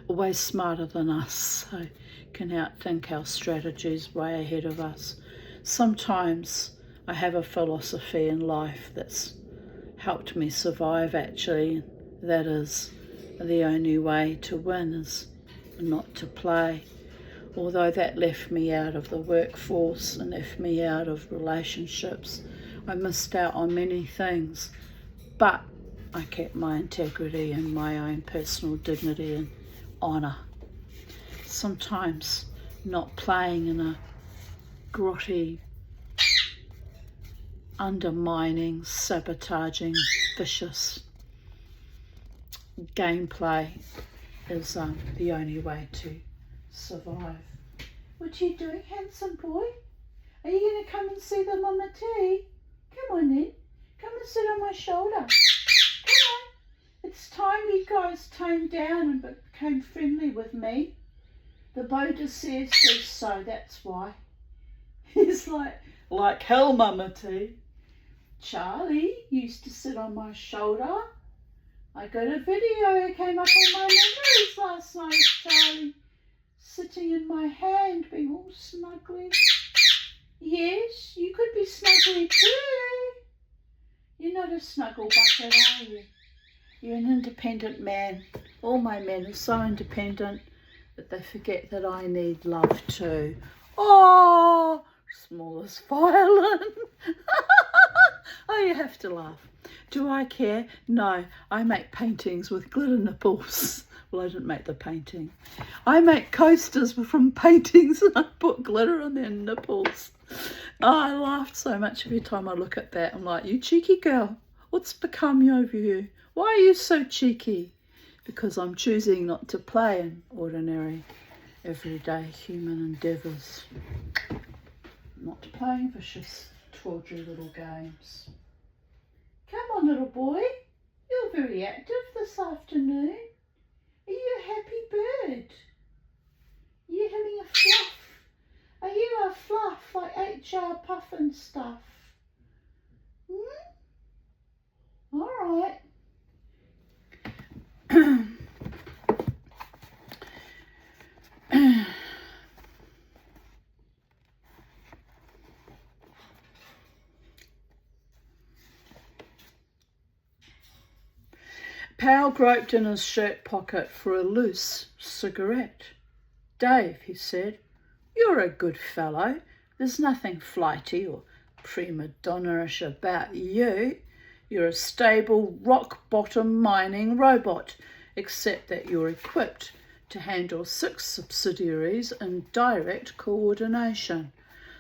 way smarter than us, so can outthink our strategies way ahead of us. Sometimes I have a philosophy in life that's helped me survive actually. That is, the only way to win is not to play. Although that left me out of the workforce and left me out of relationships, I missed out on many things, but I kept my integrity and my own personal dignity and honour. Sometimes not playing in a grotty, undermining, sabotaging, vicious gameplay is the only way to survive. What are you doing, handsome boy? Are you going to come and see the mama tea? Come on then. Come and sit on my shoulder. Come on. It's time you guys toned down and became friendly with me. The Bodhisattva says so, that's why. He's like hell, mama tea. Charlie used to sit on my shoulder. I got a video that came up on my memories last night of Charlie sitting in my hand, being all snuggly. Yes, you could be snuggly too. You're not a snuggle bucket, are you? You're an independent man. All my men are so independent that they forget that I need love too. Oh, smallest violin. Oh, you have to laugh. Do I care? No, I make paintings with glitter nipples. Well, I didn't make the painting. I make coasters from paintings and I put glitter on their nipples. Oh, I laughed so much every time I look at that. I'm like, you cheeky girl, what's become of you? Why are you so cheeky? Because I'm choosing not to play in ordinary, everyday human endeavours. Not playing vicious, tawdry little games. Come on, little boy. You're very active this afternoon. Are you a happy bird? Are you having a fluff? Are you a fluff like HR Puffin stuff? All right. Hal groped in his shirt pocket for a loose cigarette. "Dave," he said, "you're a good fellow. There's nothing flighty or prima donna-ish about you. You're a stable, rock-bottom mining robot, except that you're equipped to handle 6 subsidiaries in direct coordination.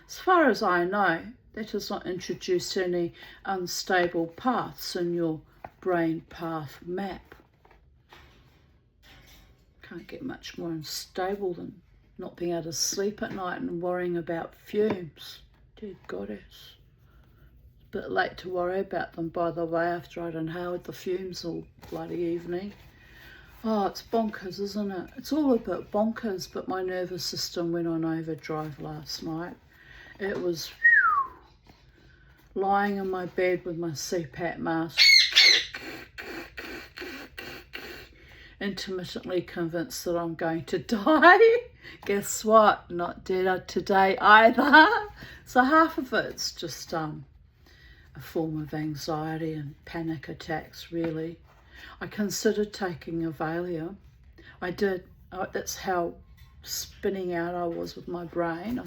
As far as I know, that has not introduced any unstable paths in your brain path map." Can't get much more unstable than not being able to sleep at night and worrying about fumes. Dear goddess. A bit late to worry about them, by the way, after I'd inhaled the fumes all bloody evening. Oh, it's bonkers, isn't it? It's all a bit bonkers, but my nervous system went on overdrive last night. It was lying in my bed with my CPAP mask, intermittently convinced that I'm going to die. Guess what? Not dead today either. So half of it's just a form of anxiety and panic attacks, really. I considered taking a Valium. I did. That's how spinning out I was with my brain.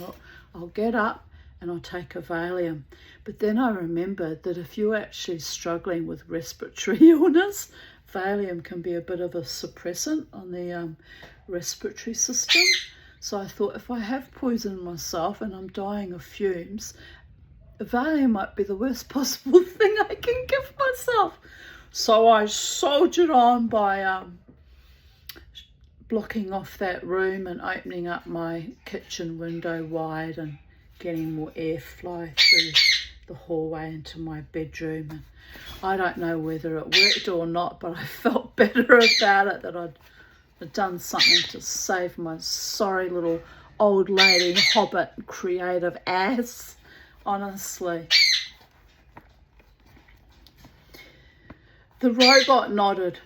I'll get up and I'll take a Valium. But then I remembered that if you're actually struggling with respiratory illness, Valium can be a bit of a suppressant on the respiratory system. So I thought, if I have poisoned myself and I'm dying of fumes, Valium might be the worst possible thing I can give myself. So I soldiered on by blocking off that room and opening up my kitchen window wide and getting more airflow through the hallway into my bedroom. And I don't know whether it worked or not, but I felt better about it, that I'd done something to save my sorry little old lady hobbit creative ass, honestly. The robot nodded.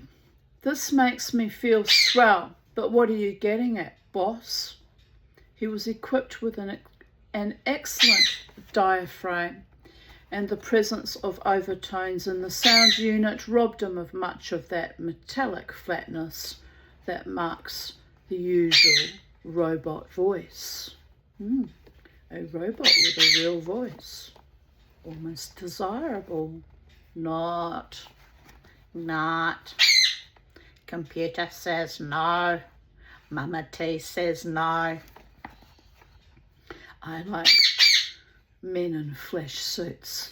"This makes me feel swell, but what are you getting at, boss?" He was equipped with an excellent diaphragm, and the presence of overtones in the sound unit robbed him of much of that metallic flatness that marks the usual robot voice. A robot with a real voice. Almost desirable. Not. Computer says no. Mama T says no. I like men in flash suits.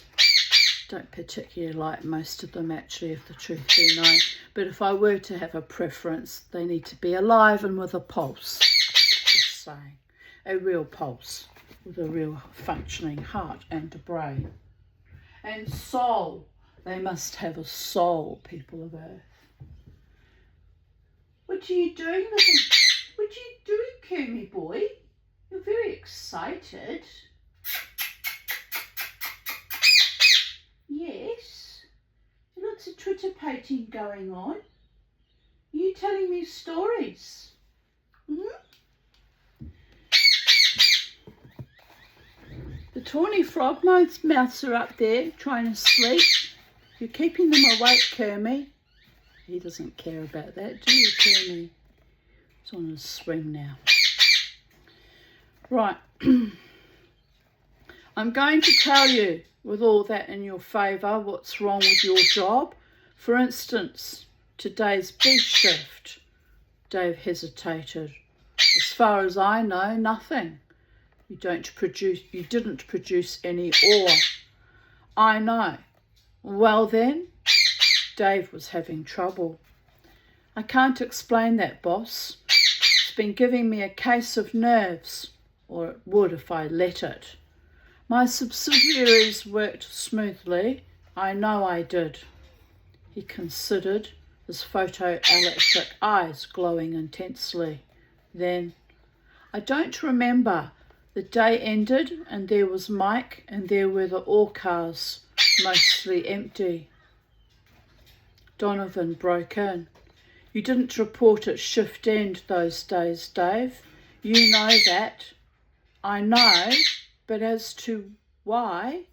Don't particularly like most of them, actually, if the truth be known. But if I were to have a preference, they need to be alive and with a pulse. Just saying. A real pulse with a real functioning heart and a brain. And soul. They must have a soul, people of Earth. What are you doing, What are you doing, Kermie boy? You're very excited. Yes. Lots of twitterpating going on. Are you telling me stories? The tawny frogmouths are up there trying to sleep. You're keeping them awake, Kermie. He doesn't care about that, do you, Kermie? He's on his swing now. Right. I'm going to tell you, with all that in your favour, what's wrong with your job. For instance, today's big shift. Dave hesitated. As far as I know, nothing. You didn't produce any ore. I know. Well then, Dave was having trouble. I can't explain that, boss. It's been giving me a case of nerves, or it would if I let it. My subsidiaries worked smoothly. I know I did. He considered, his photoelectric eyes glowing intensely. Then, I don't remember. The day ended and there was Mike and there were the ore cars, mostly empty. Donovan broke in. You didn't report at shift end those days, Dave. You know that. I know, but as to why?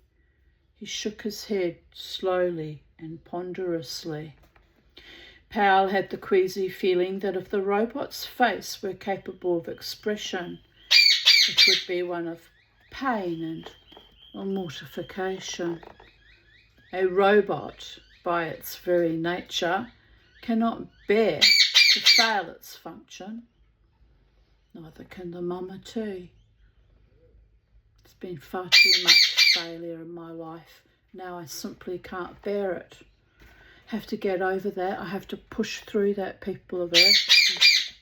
He shook his head slowly and ponderously. Powell had the queasy feeling that if the robot's face were capable of expression, it would be one of pain and mortification. A robot, by its very nature, cannot bear to fail its function. Neither can the mama too. There's been far too much failure in my life. Now I simply can't bear it. Have to get over that. I have to push through that, people of Earth.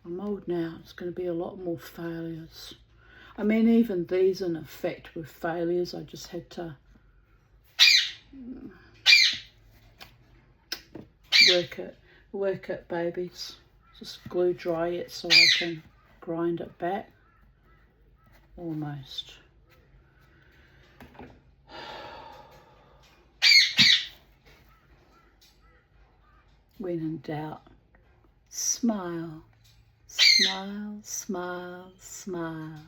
I'm old now. It's going to be a lot more failures. I mean, even these in effect were failures. I just had to work it, babies. Just glue dry it so I can grind it back. Almost. When in doubt, smile, smile, smile, smile.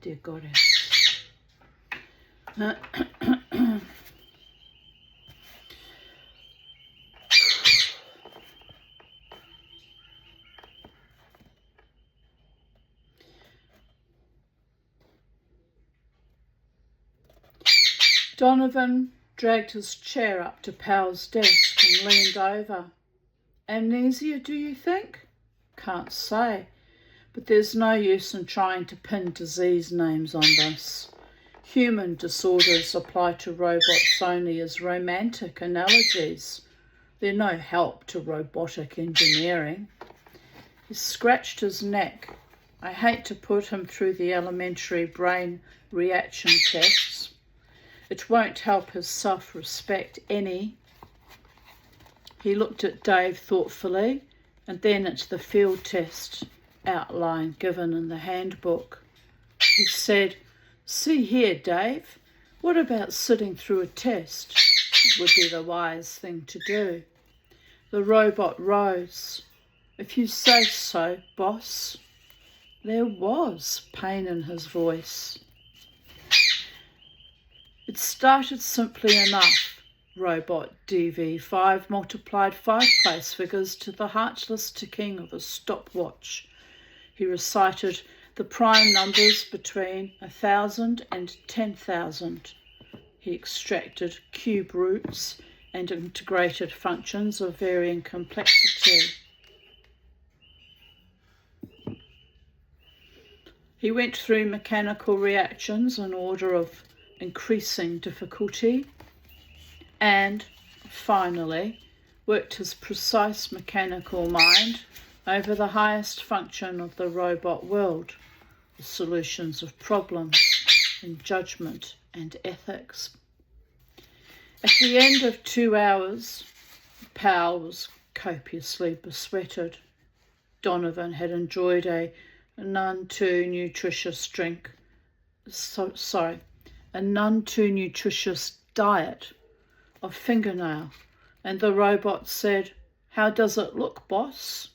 Dear Goddess. Donovan dragged his chair up to Powell's desk and leaned over. Amnesia, do you think? Can't say, but there's no use in trying to pin disease names on this. Human disorders apply to robots only as romantic analogies. They're no help to robotic engineering. He scratched his neck. I hate to put him through the elementary brain reaction tests. It won't help his self-respect any. He looked at Dave thoughtfully and then at the field test outline given in the handbook. He said, "See here, Dave, what about sitting through a test? It would be the wise thing to do." The robot rose. "If you say so, boss." There was pain in his voice. It started simply enough. Robot DV5 multiplied 5 place figures to the heartless ticking of a stopwatch. He recited the prime numbers between 1,000 and 10,000. He extracted cube roots and integrated functions of varying complexity. He went through mechanical reactions in order of increasing difficulty and finally worked his precise mechanical mind over the highest function of the robot world, the solutions of problems in judgment and ethics. At the end of 2 hours, Powell was copiously besweated. Donovan had enjoyed a none too nutritious diet of fingernail, and the robot said, "How does it look, boss?"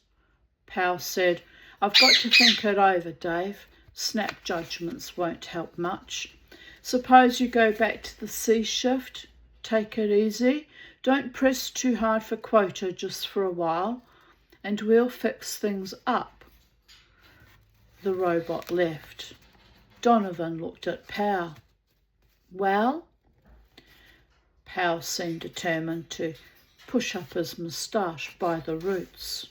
Powell said, "I've got to think it over, Dave. Snap judgments won't help much. Suppose you go back to the C shift. Take it easy. Don't press too hard for quota just for a while, and we'll fix things up." The robot left. Donovan looked at Powell. "Well?" Powell seemed determined to push up his moustache by the roots.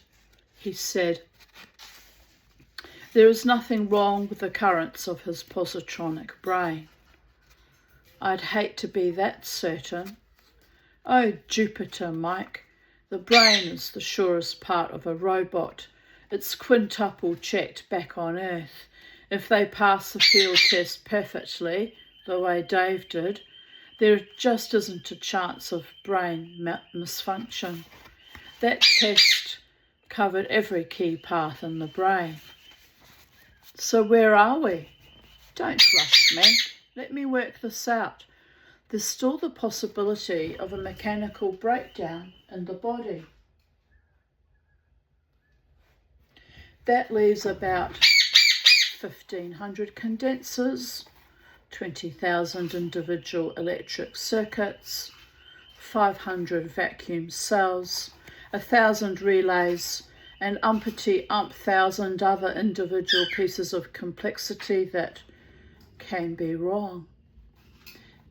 He said, "There is nothing wrong with the currents of his positronic brain." "I'd hate to be that certain." "Oh, Jupiter, Mike. The brain is the surest part of a robot. It's quintuple checked back on Earth. If they pass the field test perfectly, the way Dave did, there just isn't a chance of brain misfunction. That test covered every key path in the brain." "So where are we?" "Don't rush me. Let me work this out. There's still the possibility of a mechanical breakdown in the body. That leaves about 1,500 condensers, 20,000 individual electric circuits, 500 vacuum cells, 1,000 relays, and umpty thousand other individual pieces of complexity that can be wrong.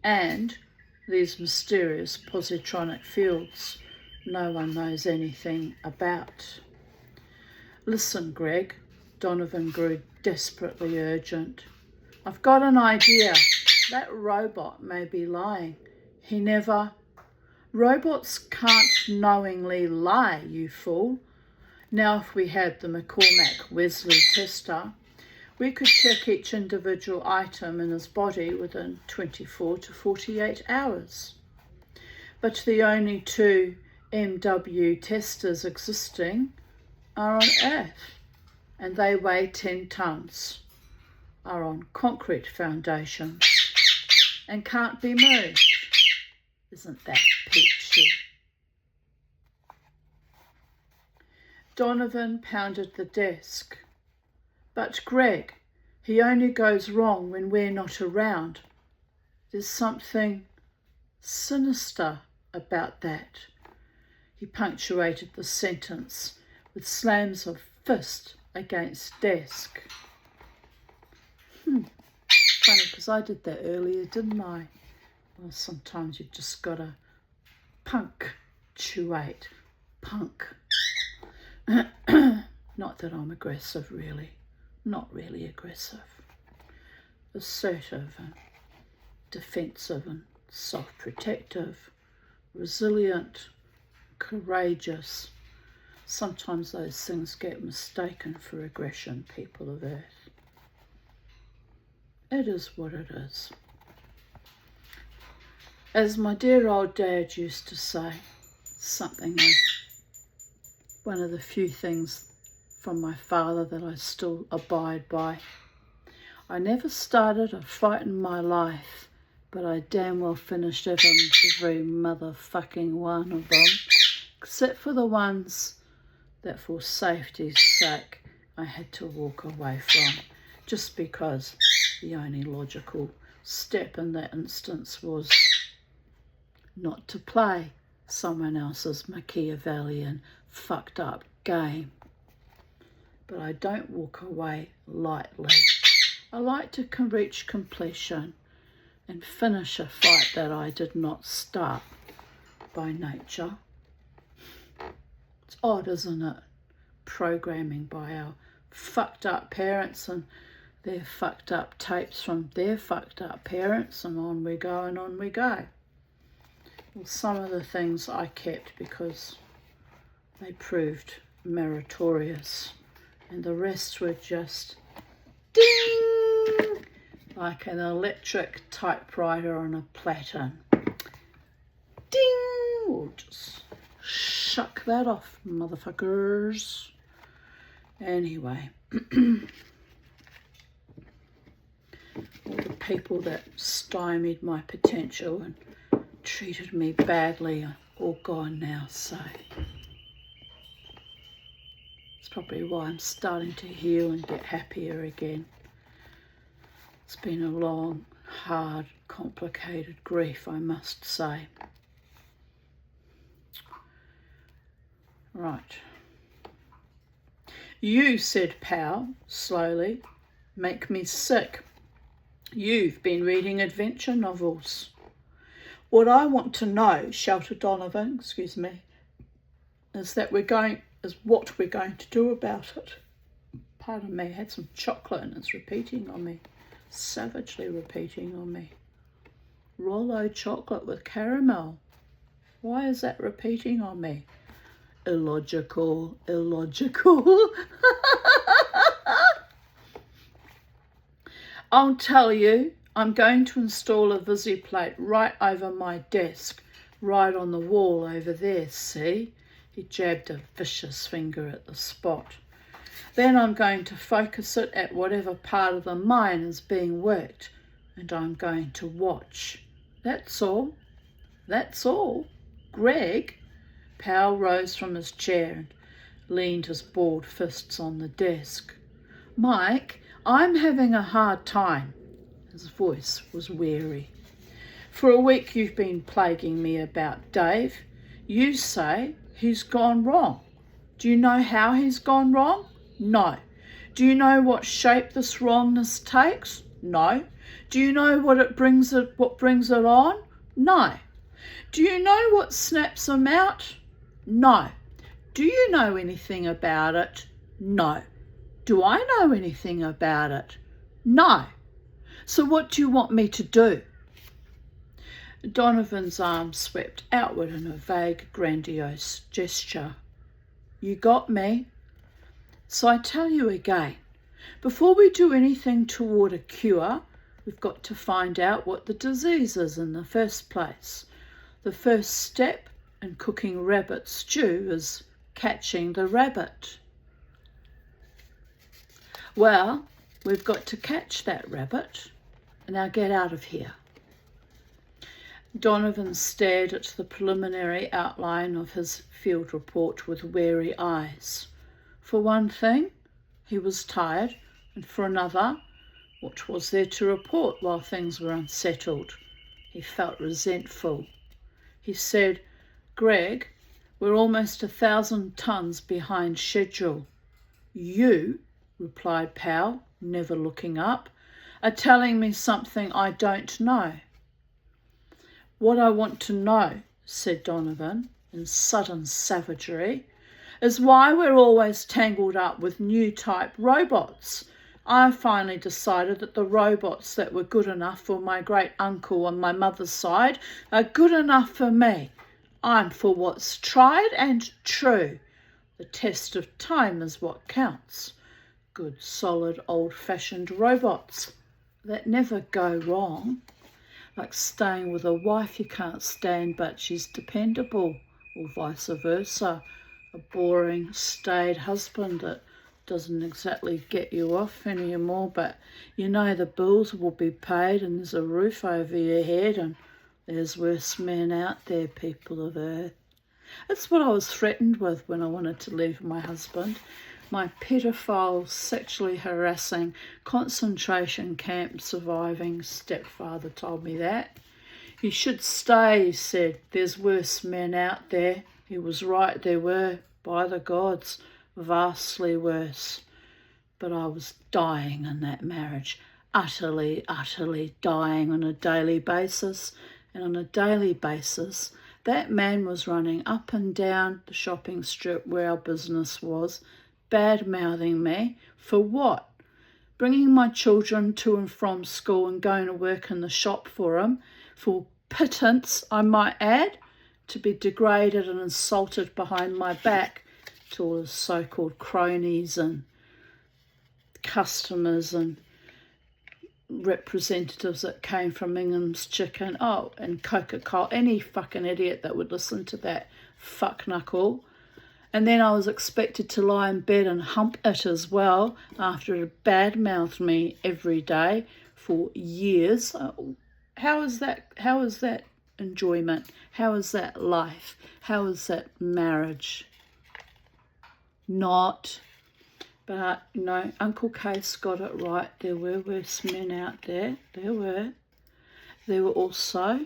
And these mysterious positronic fields no one knows anything about. Listen, Greg, Donovan grew desperately urgent. I've got an idea. That robot may be lying. Robots can't knowingly lie, you fool. Now, if we had the McCormack-Wesley tester, we could check each individual item in his body within 24 to 48 hours. But the only two MW testers existing are on Earth, and they weigh 10 tons, are on concrete foundations, and can't be moved. Isn't that peachy? Donovan pounded the desk. But Greg, he only goes wrong when we're not around. There's something sinister about that. He punctuated the sentence with slams of fist against desk. Funny, because I did that earlier, didn't I? Well, sometimes you've just got to punctuate. Punk. Not that I'm aggressive, really. Not really aggressive. Assertive and defensive and self-protective. Resilient. Courageous. Sometimes those things get mistaken for aggression, people of Earth. It is what it is. As my dear old dad used to say, one of the few things from my father that I still abide by. I never started a fight in my life, but I damn well finished every motherfucking one of them, except for the ones that for safety's sake I had to walk away from, just because the only logical step in that instance was not to play someone else's Machiavellian fucked up game. But I don't walk away lightly. I like to reach completion and finish a fight that I did not start by nature. It's odd, isn't it? Programming by our fucked up parents and their fucked up tapes from their fucked up parents, and on we go and on we go. Well, some of the things I kept because they proved meritorious, and the rest were just ding, like an electric typewriter on a platen. Ding! We'll just shuck that off, motherfuckers. Anyway, all the people that stymied my potential and treated me badly are all gone now, so it's probably why I'm starting to heal and get happier again. It's been a long, hard, complicated grief, I must say. Right. You, said Pal, slowly, make me sick. You've been reading adventure novels. What I want to know, shouted Donovan, is what we're going to do about it. Pardon me, I had some chocolate and it's repeating on me, savagely repeating on me. Rollo chocolate with caramel. Why is that repeating on me? Illogical. I'll tell you, I'm going to install a VisiPlate right over my desk, right on the wall over there, see? He jabbed a vicious finger at the spot. Then I'm going to focus it at whatever part of the mine is being worked, and I'm going to watch. That's all. That's all. Greg. Powell rose from his chair and leaned his balled fists on the desk. Mike, I'm having a hard time. His voice was weary. For a week you've been plaguing me about Dave. You say he's gone wrong. Do you know how he's gone wrong? No. Do you know what shape this wrongness takes? No. Do you know what brings it on? No. Do you know what snaps him out? No. Do you know anything about it? No. Do I know anything about it? No. So what do you want me to do? Donovan's arm swept outward in a vague, grandiose gesture. You got me. So I tell you again, before we do anything toward a cure, we've got to find out what the disease is in the first place. The first step in cooking rabbit stew is catching the rabbit. Well, we've got to catch that rabbit. Now get out of here. Donovan stared at the preliminary outline of his field report with weary eyes. For one thing, he was tired, and for another, what was there to report while things were unsettled? He felt resentful. He said, Greg, we're almost 1,000 tons behind schedule. You, replied Powell, never looking up, are telling me something I don't know. What I want to know, said Donovan in sudden savagery, is why we're always tangled up with new type robots. I finally decided that the robots that were good enough for my great uncle on my mother's side are good enough for me. I'm for what's tried and true. The test of time is what counts. Good, solid, old-fashioned robots that never go wrong. Like staying with a wife you can't stand but she's dependable, or vice versa. A boring, staid husband that doesn't exactly get you off anymore, but you know the bills will be paid and there's a roof over your head and there's worse men out there, people of Earth. That's what I was threatened with when I wanted to leave my husband. My pedophile, sexually harassing, concentration camp surviving stepfather told me that. You should stay, he said. There's worse men out there. He was right, there were, by the gods, vastly worse. But I was dying in that marriage, utterly, utterly dying on a daily basis. And on a daily basis, that man was running up and down the shopping strip where our business was, bad-mouthing me. For what? Bringing my children to and from school and going to work in the shop for them, for pittance, I might add, to be degraded and insulted behind my back to all his so-called cronies and customers and representatives that came from Ingham's Chicken, and Coca-Cola, any fucking idiot that would listen to that fuck knuckle. And then I was expected to lie in bed and hump it as well after it bad-mouthed me every day for years. How is that enjoyment? How is that life? How is that marriage? Not. But, no, Uncle Case got it right. There were worse men out there. There were. There were also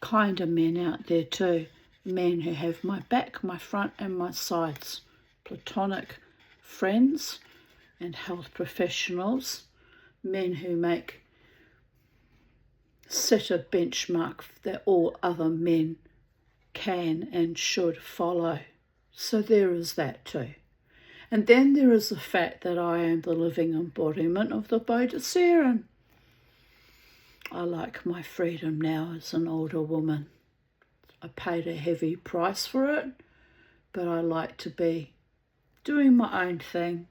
kinder men out there too. Men who have my back, my front and my sides. Platonic friends and health professionals. Men who set a benchmark that all other men can and should follow. So there is that too. And then there is the fact that I am the living embodiment of the Bodhisattva. I like my freedom now as an older woman. I paid a heavy price for it, but I like to be doing my own thing,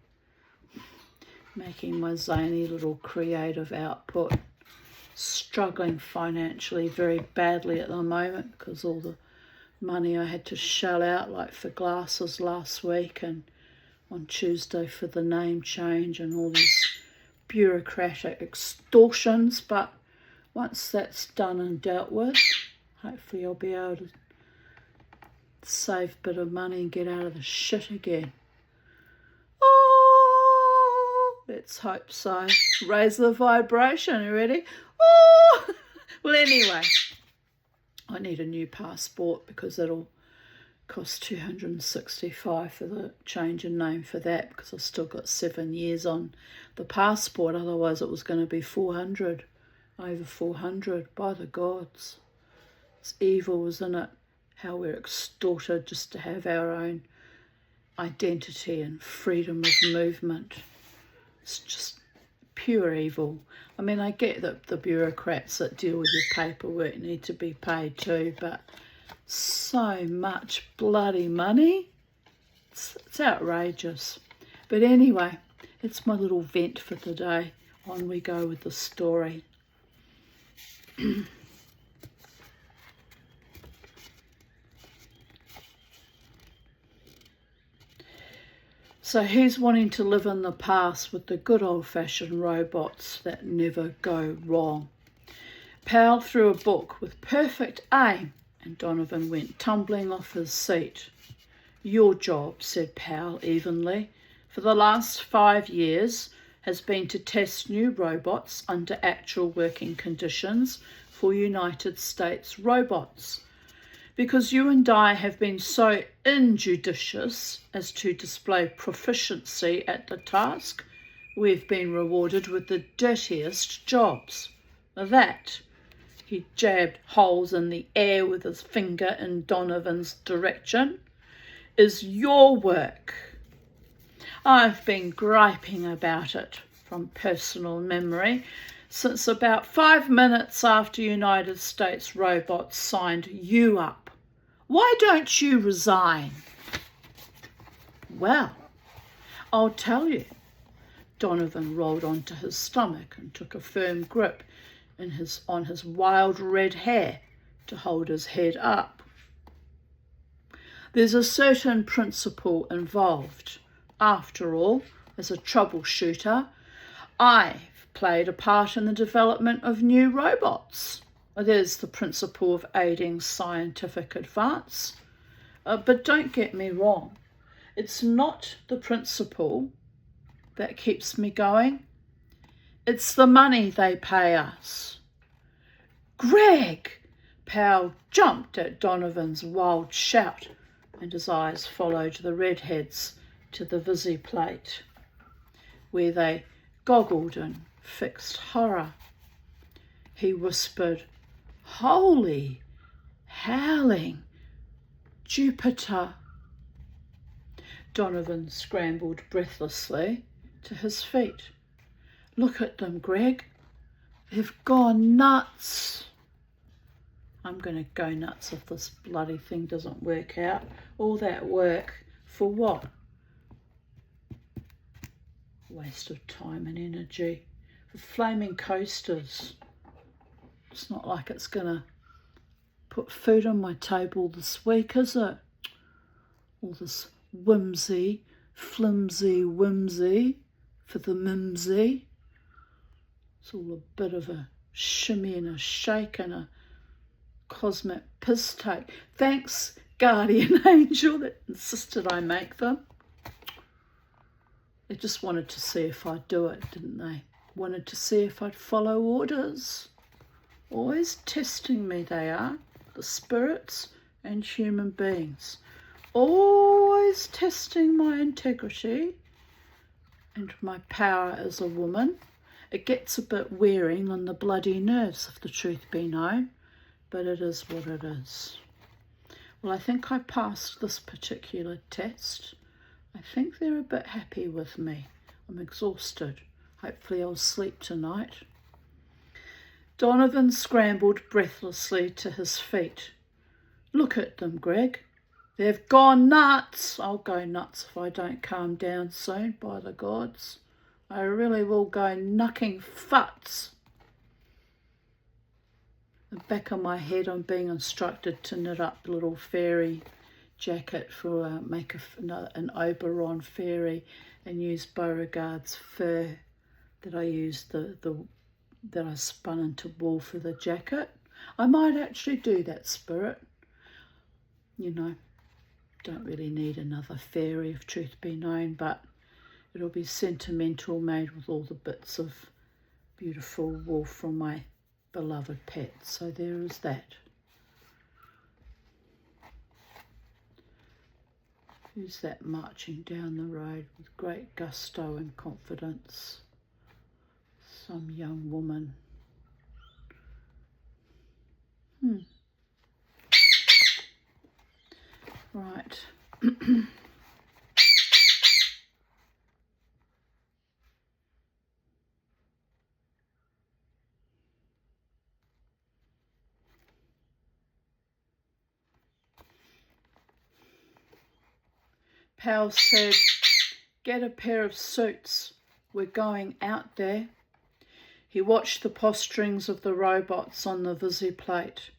making my zany little creative output, struggling financially very badly at the moment because all the money I had to shell out, like for glasses last week and on Tuesday for the name change and all these bureaucratic extortions. But once that's done and dealt with, hopefully I'll be able to save a bit of money and get out of the shit again. Oh, let's hope so. Raise the vibration. You ready? Oh. Well, anyway, I need a new passport because it'll cost $265 for the change in name for that, because I've still got 7 years on the passport. Otherwise it was going to be 400, over 400. By the gods, it's evil, isn't it? How we're extorted just to have our own identity and freedom of movement. It's just pure evil. I mean, I get that the bureaucrats that deal with your paperwork need to be paid too, but so much bloody money. It's outrageous. But anyway, it's my little vent for the day. On we go with the story. So he's wanting to live in the past with the good old-fashioned robots that never go wrong. Powell threw a book with perfect aim, and Donovan went tumbling off his seat. Your job, said Powell evenly, for the last 5 years has been to test new robots under actual working conditions for United States robots. Because you and I have been so injudicious as to display proficiency at the task, we've been rewarded with the dirtiest jobs. That, he jabbed holes in the air with his finger in Donovan's direction, is your work. I've been griping about it from personal memory since about 5 minutes after United States robots signed you up. Why don't you resign? Well, I'll tell you. Donovan rolled onto his stomach and took a firm grip on his wild red hair to hold his head up. There's a certain principle involved. After all, as a troubleshooter, I've played a part in the development of new robots. There's the principle of aiding scientific advance. But don't get me wrong, it's not the principle that keeps me going. It's the money they pay us. Greg! Powell jumped at Donovan's wild shout, and his eyes followed the redheads to the visi plate, where they goggled in fixed horror. He whispered, Holy howling Jupiter! Donovan scrambled breathlessly to his feet. Look at them, Greg. They've gone nuts. I'm going to go nuts if this bloody thing doesn't work out. All that work for what? Waste of time and energy. For flaming coasters. It's not like it's going to put food on my table this week, is it? All this whimsy, flimsy whimsy for the mimsy. It's all a bit of a shimmy and a shake and a cosmic piss take. Thanks, guardian angel that insisted I make them. They just wanted to see if I'd do it, didn't they? Wanted to see if I'd follow orders. Always testing me, they are, the spirits and human beings. Always testing my integrity and my power as a woman. It gets a bit wearing on the bloody nerves, if the truth be known, but it is what it is. Well, I think I passed this particular test. I think they're a bit happy with me. I'm exhausted. Hopefully I'll sleep tonight. Donovan scrambled breathlessly to his feet. Look at them, Greg. They've gone nuts. I'll go nuts if I don't calm down soon, by the gods. I really will go knucking futs. The back of my head, I'm being instructed to knit up a little fairy jacket for make an Oberon fairy and use Beauregard's fur that I used that I spun into wool for the jacket. I might actually do that, spirit. You know, don't really need another fairy if truth be known, but it'll be sentimental, made with all the bits of beautiful wool from my beloved pet. So there is that. Who's that marching down the road with great gusto and confidence? Some young woman. Right. Powell said, "Get a pair of suits. We're going out there." He watched the posturings of the robots on the visiplate.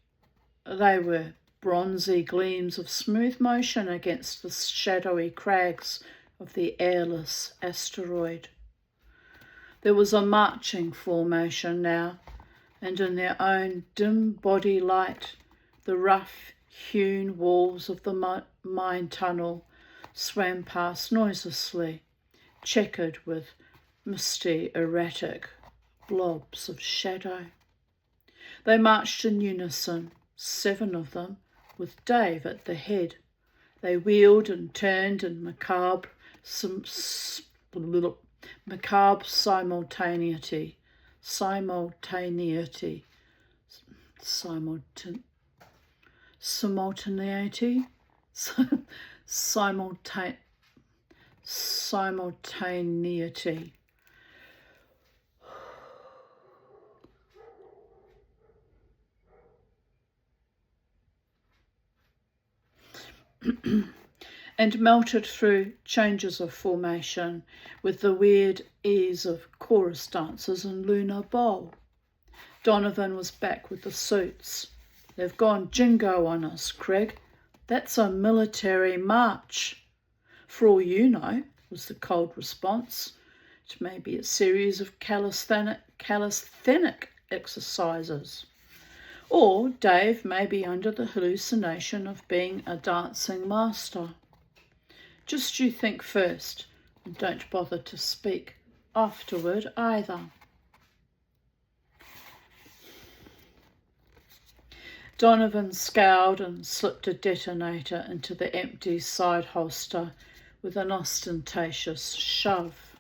They were bronzy gleams of smooth motion against the shadowy crags of the airless asteroid. There was a marching formation now, and in their own dim body light, the rough-hewn walls of the mine tunnel swam past noiselessly, checkered with misty, erratic blobs of shadow. They marched in unison, 7 of them, with Dave at the head. They wheeled and turned in macabre simultaneity. And melted through changes of formation with the weird ease of chorus dancers in Lunar Bowl. Donovan was back with the suits. "They've gone jingo on us, Craig. That's a military march." "For all you know," was the cold response. "It may be a series of calisthenic exercises. Or Dave may be under the hallucination of being a dancing master. Just you think first, and don't bother to speak afterward either." Donovan scowled and slipped a detonator into the empty side holster with an ostentatious shove.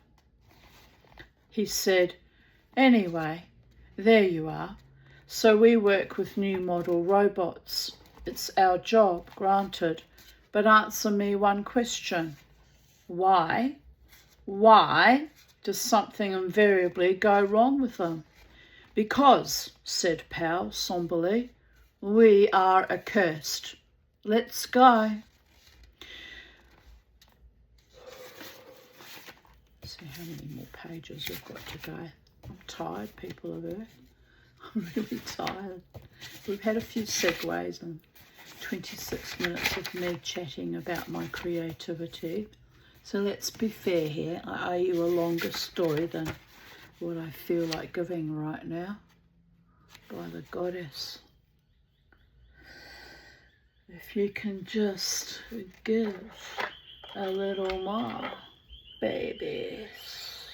He said, "Anyway, there you are. So we work with new model robots. It's our job, granted. But answer me one question. Why does something invariably go wrong with them?" "Because," said Powell somberly, "we are accursed. Let's go." See how many more pages we've got to go. I'm tired, people of Earth. I'm really tired. We've had a few segues and 26 minutes of me chatting about my creativity. So let's be fair here. I owe you a longer story than what I feel like giving right now. By the goddess. If you can just give a little more, babies,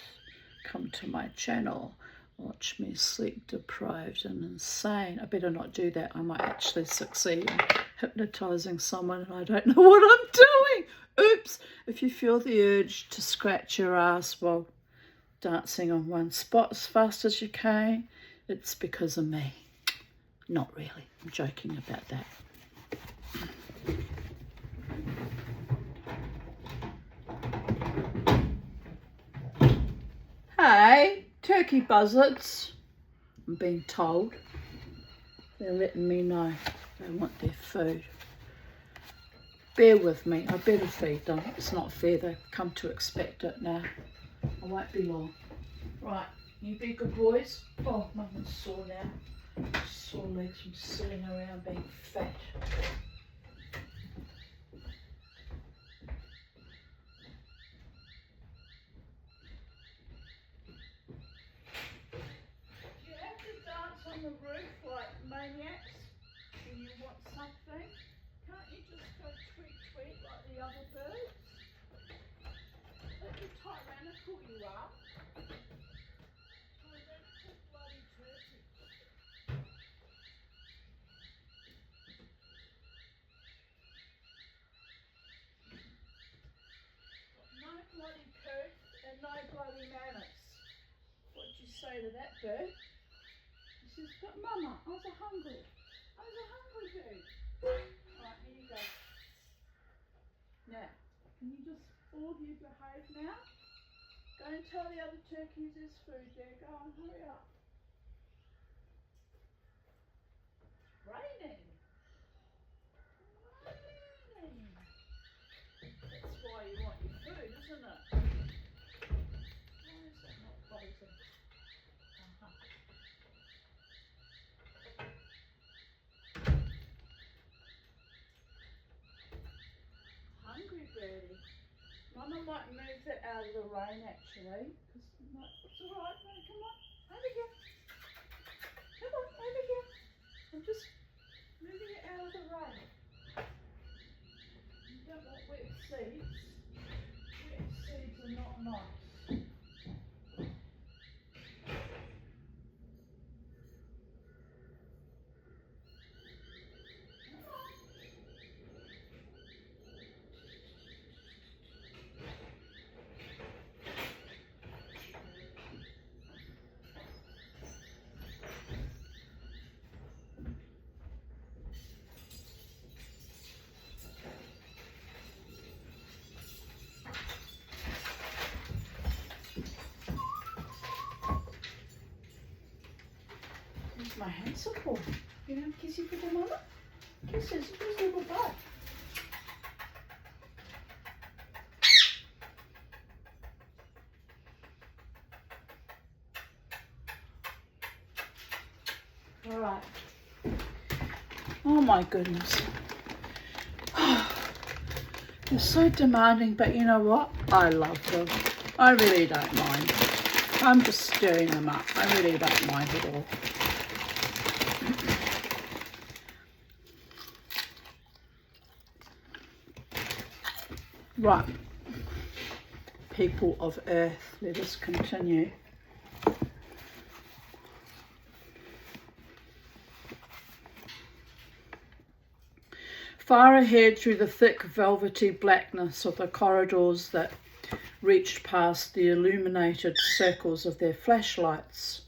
come to my channel. Watch me sleep deprived and insane. I better not do that. I might actually succeed in hypnotising someone and I don't know what I'm doing. Oops. If you feel the urge to scratch your ass while dancing on one spot as fast as you can, it's because of me. Not really. I'm joking about that. Hey, turkey buzzards. I'm being told. They're letting me know they want their food. Bear with me. I better feed them. It's not fair. They've come to expect it now. I won't be long. Right, you be good boys. Oh, mum's sore now. Sore legs from sitting around being fat. On the roof like maniacs when you want something. Can't you just go tweet tweet like the other birds? Look how tyrannical you are. Tyrannical bloody turkey. say to that bird? He says, but Mama, I was hungry. I was a hungry bird. Alright, here you go. Now, can you just all of you behave now? Go and tell the other turkeys there's food there. Go on, hurry up. Raining. Raining. That's why you want your food, isn't it? Why is that not closing? Hungry birdie. Mama might move that out of the rain actually. It's alright, no, come on. Over here. Come on, over here. I'm just moving it out of the rain. You don't want wet seeds. Wet seeds are not nice. My hands are full. You know, kissy for the mama? Kisses, where's the little bud? Alright. Oh my goodness. They're so demanding, but you know what? I love them. I really don't mind. I'm just stirring them up. I really don't mind at all. Right, people of Earth, let us continue. Far ahead through the thick velvety blackness of the corridors that reached past the illuminated circles of their flashlights,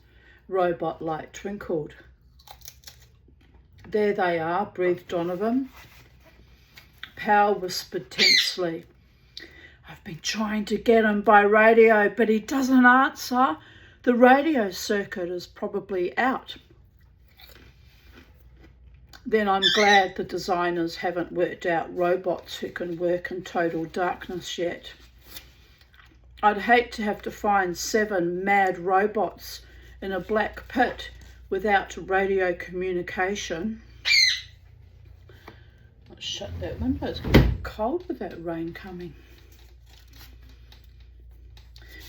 robot light twinkled. There they are, breathed Donovan. Powell whispered tensely. I've been trying to get him by radio, but he doesn't answer. The radio circuit is probably out. Then I'm glad the designers haven't worked out robots who can work in total darkness yet. I'd hate to have to find 7 mad robots in a black pit without radio communication. Let's shut that window. It's going to be cold with that rain coming.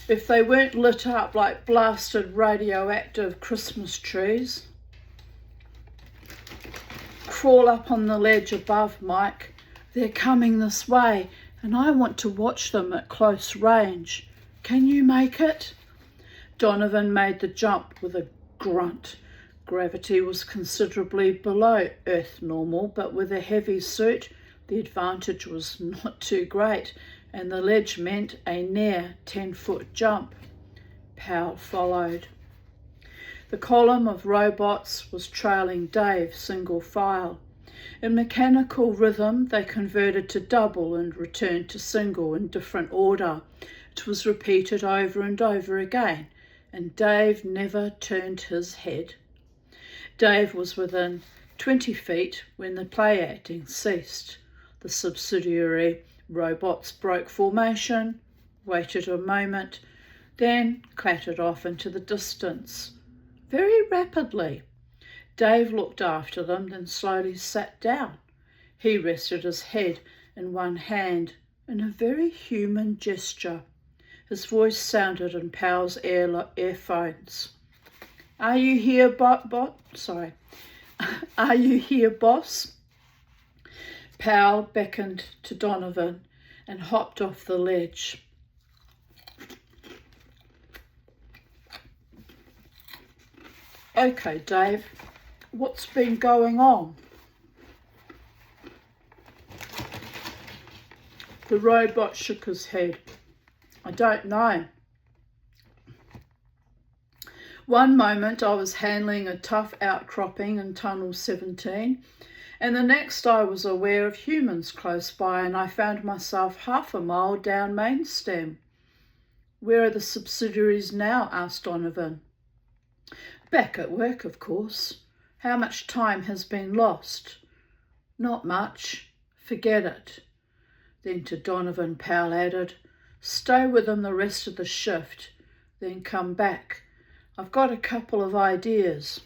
If they weren't lit up like blasted radioactive Christmas trees. Crawl up on the ledge above, Mike. They're coming this way, and I want to watch them at close range. Can you make it? Donovan made the jump with a grunt. Gravity was considerably below Earth normal, but with a heavy suit, the advantage was not too great, and the ledge meant a near 10-foot jump. Powell followed. The column of robots was trailing Dave single file. In mechanical rhythm, they converted to double and returned to single in different order. It was repeated over and over again, and Dave never turned his head. Dave was within 20 feet when the play acting ceased. The subsidiary robots broke formation, waited a moment, then clattered off into the distance, very rapidly. Dave looked after them, then slowly sat down. He rested his head in one hand in a very human gesture. His voice sounded in Powell's earphones. Are you here, Are you here, boss? Powell beckoned to Donovan and hopped off the ledge. Okay, Dave, what's been going on? The robot shook his head. I don't know. One moment I was handling a tough outcropping in Tunnel 17, and the next I was aware of humans close by, and I found myself half a mile down Mainstem. Where are the subsidiaries now? Asked Donovan. Back at work, of course. How much time has been lost? Not much. Forget it. Then to Donovan, Powell added, stay with them the rest of the shift, then come back. I've got a couple of ideas.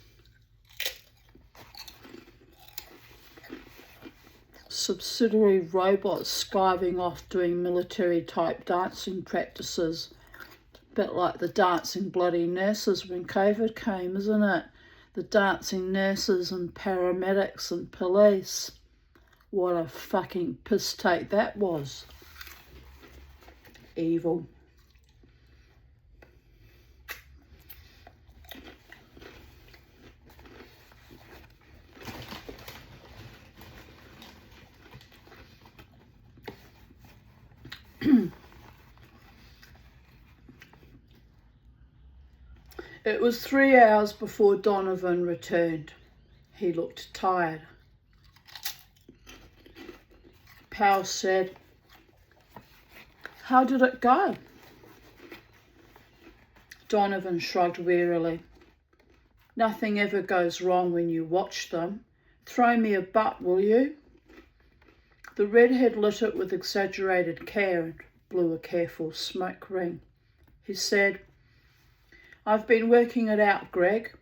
Subsidiary robots skiving off doing military-type dancing practices. A bit like the dancing bloody nurses when COVID came, isn't it? The dancing nurses and paramedics and police. What a fucking piss take that was. Evil. It was 3 hours before Donovan returned. He looked tired. Powell said, how did it go? Donovan shrugged wearily. Nothing ever goes wrong when you watch them. Throw me a butt, will you? The redhead lit it with exaggerated care and blew a careful smoke ring. He said, I've been working it out, Greg.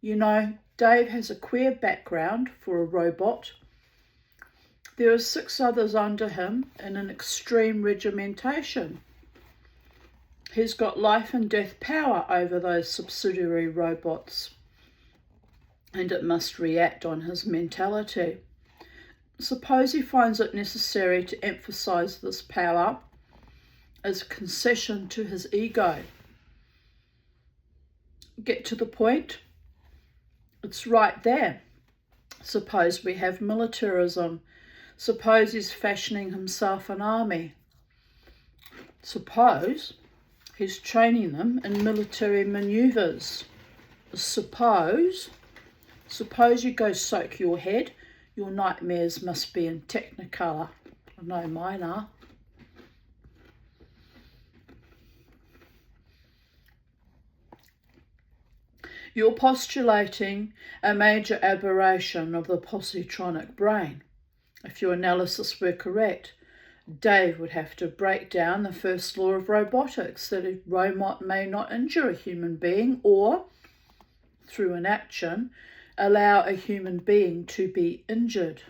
You know, Dave has a queer background for a robot. There are 6 others under him in an extreme regimentation. He's got life and death power over those subsidiary robots, and it must react on his mentality. Suppose he finds it necessary to emphasize this power as a concession to his ego. Get to the point? It's right there. Suppose we have militarism. Suppose he's fashioning himself an army. Suppose he's training them in military manoeuvres. Suppose you go soak your head. Your nightmares must be in Technicolor. I know mine are. You're postulating a major aberration of the positronic brain. If your analysis were correct, Dave would have to break down the first law of robotics, that a robot may not injure a human being or, through an action, allow a human being to be injured.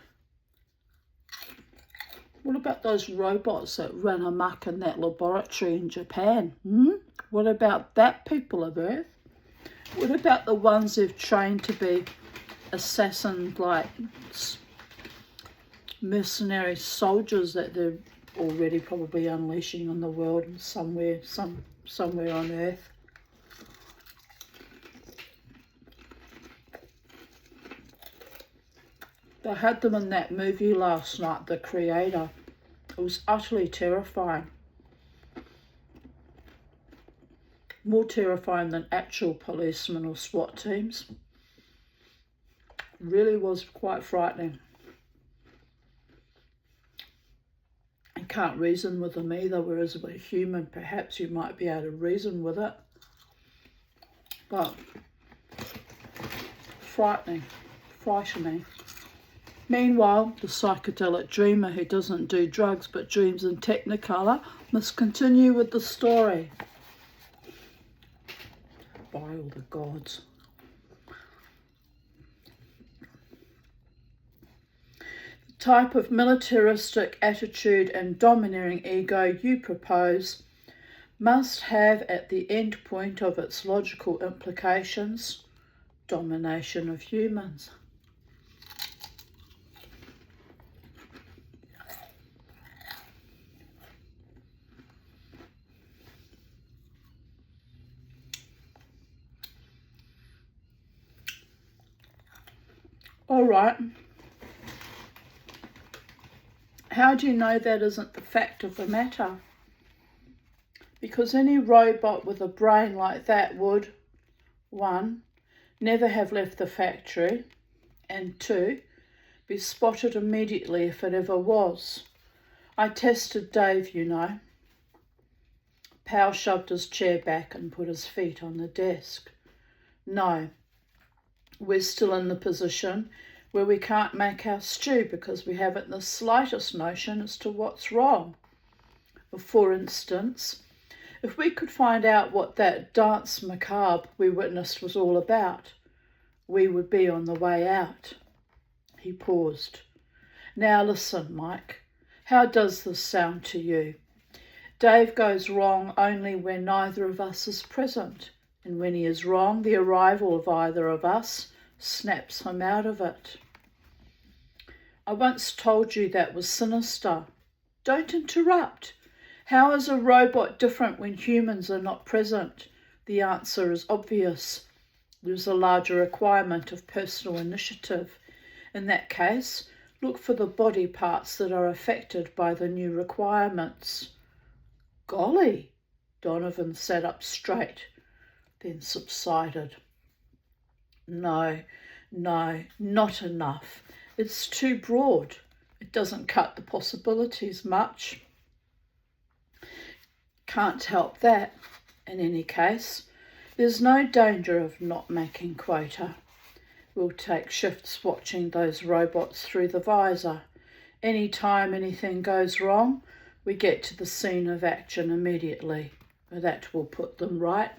What about those robots that ran amok in that laboratory in Japan? What about that, people of Earth? What about the ones they've trained to be assassin, like mercenary soldiers that they're already probably unleashing on the world somewhere on Earth? They had them in that movie last night, The Creator. It was utterly terrifying. More terrifying than actual policemen or SWAT teams. Really was quite frightening. You can't reason with them either, whereas we're human, perhaps you might be able to reason with it. But frightening. Meanwhile, the psychedelic dreamer who doesn't do drugs but dreams in Technicolor must continue with the story. By all the gods. The type of militaristic attitude and domineering ego you propose must have at the end point of its logical implications domination of humans. All right. How do you know that isn't the fact of the matter? Because any robot with a brain like that would 1, never have left the factory, and 2, be spotted immediately if it ever was. I tested Dave, you know. Pal shoved his chair back and put his feet on the desk. No, we're still in the position where we can't make our stew because we haven't the slightest notion as to what's wrong. For instance, if we could find out what that dance macabre we witnessed was all about, we would be on the way out. He paused. Now listen, Mike, how does this sound to you? Dave goes wrong only when neither of us is present, and when he is wrong, the arrival of either of us snaps him out of it. I once told you that was sinister. Don't interrupt. How is a robot different when humans are not present? The answer is obvious. There's a larger requirement of personal initiative. In that case, look for the body parts that are affected by the new requirements. Golly, Donovan sat up straight, then subsided. No, not enough. It's too broad. It doesn't cut the possibilities much. Can't help that. In any case, there's no danger of not making quota. We'll take shifts watching those robots through the visor. Any time anything goes wrong, we get to the scene of action immediately. That will put them right.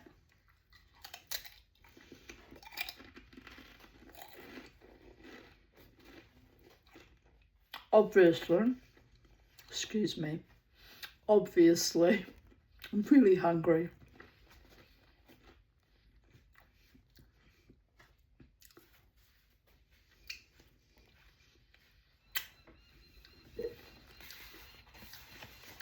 Obviously, I'm really hungry.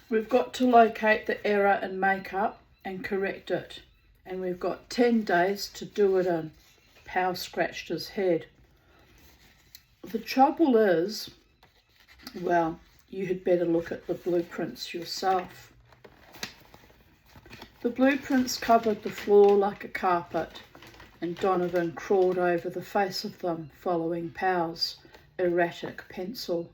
We've got to locate the error in makeup and correct it. And we've got 10 days to do it in. Pal scratched his head. The trouble is, well, you had better look at the blueprints yourself. The blueprints covered the floor like a carpet, and Donovan crawled over the face of them, following Pal's erratic pencil.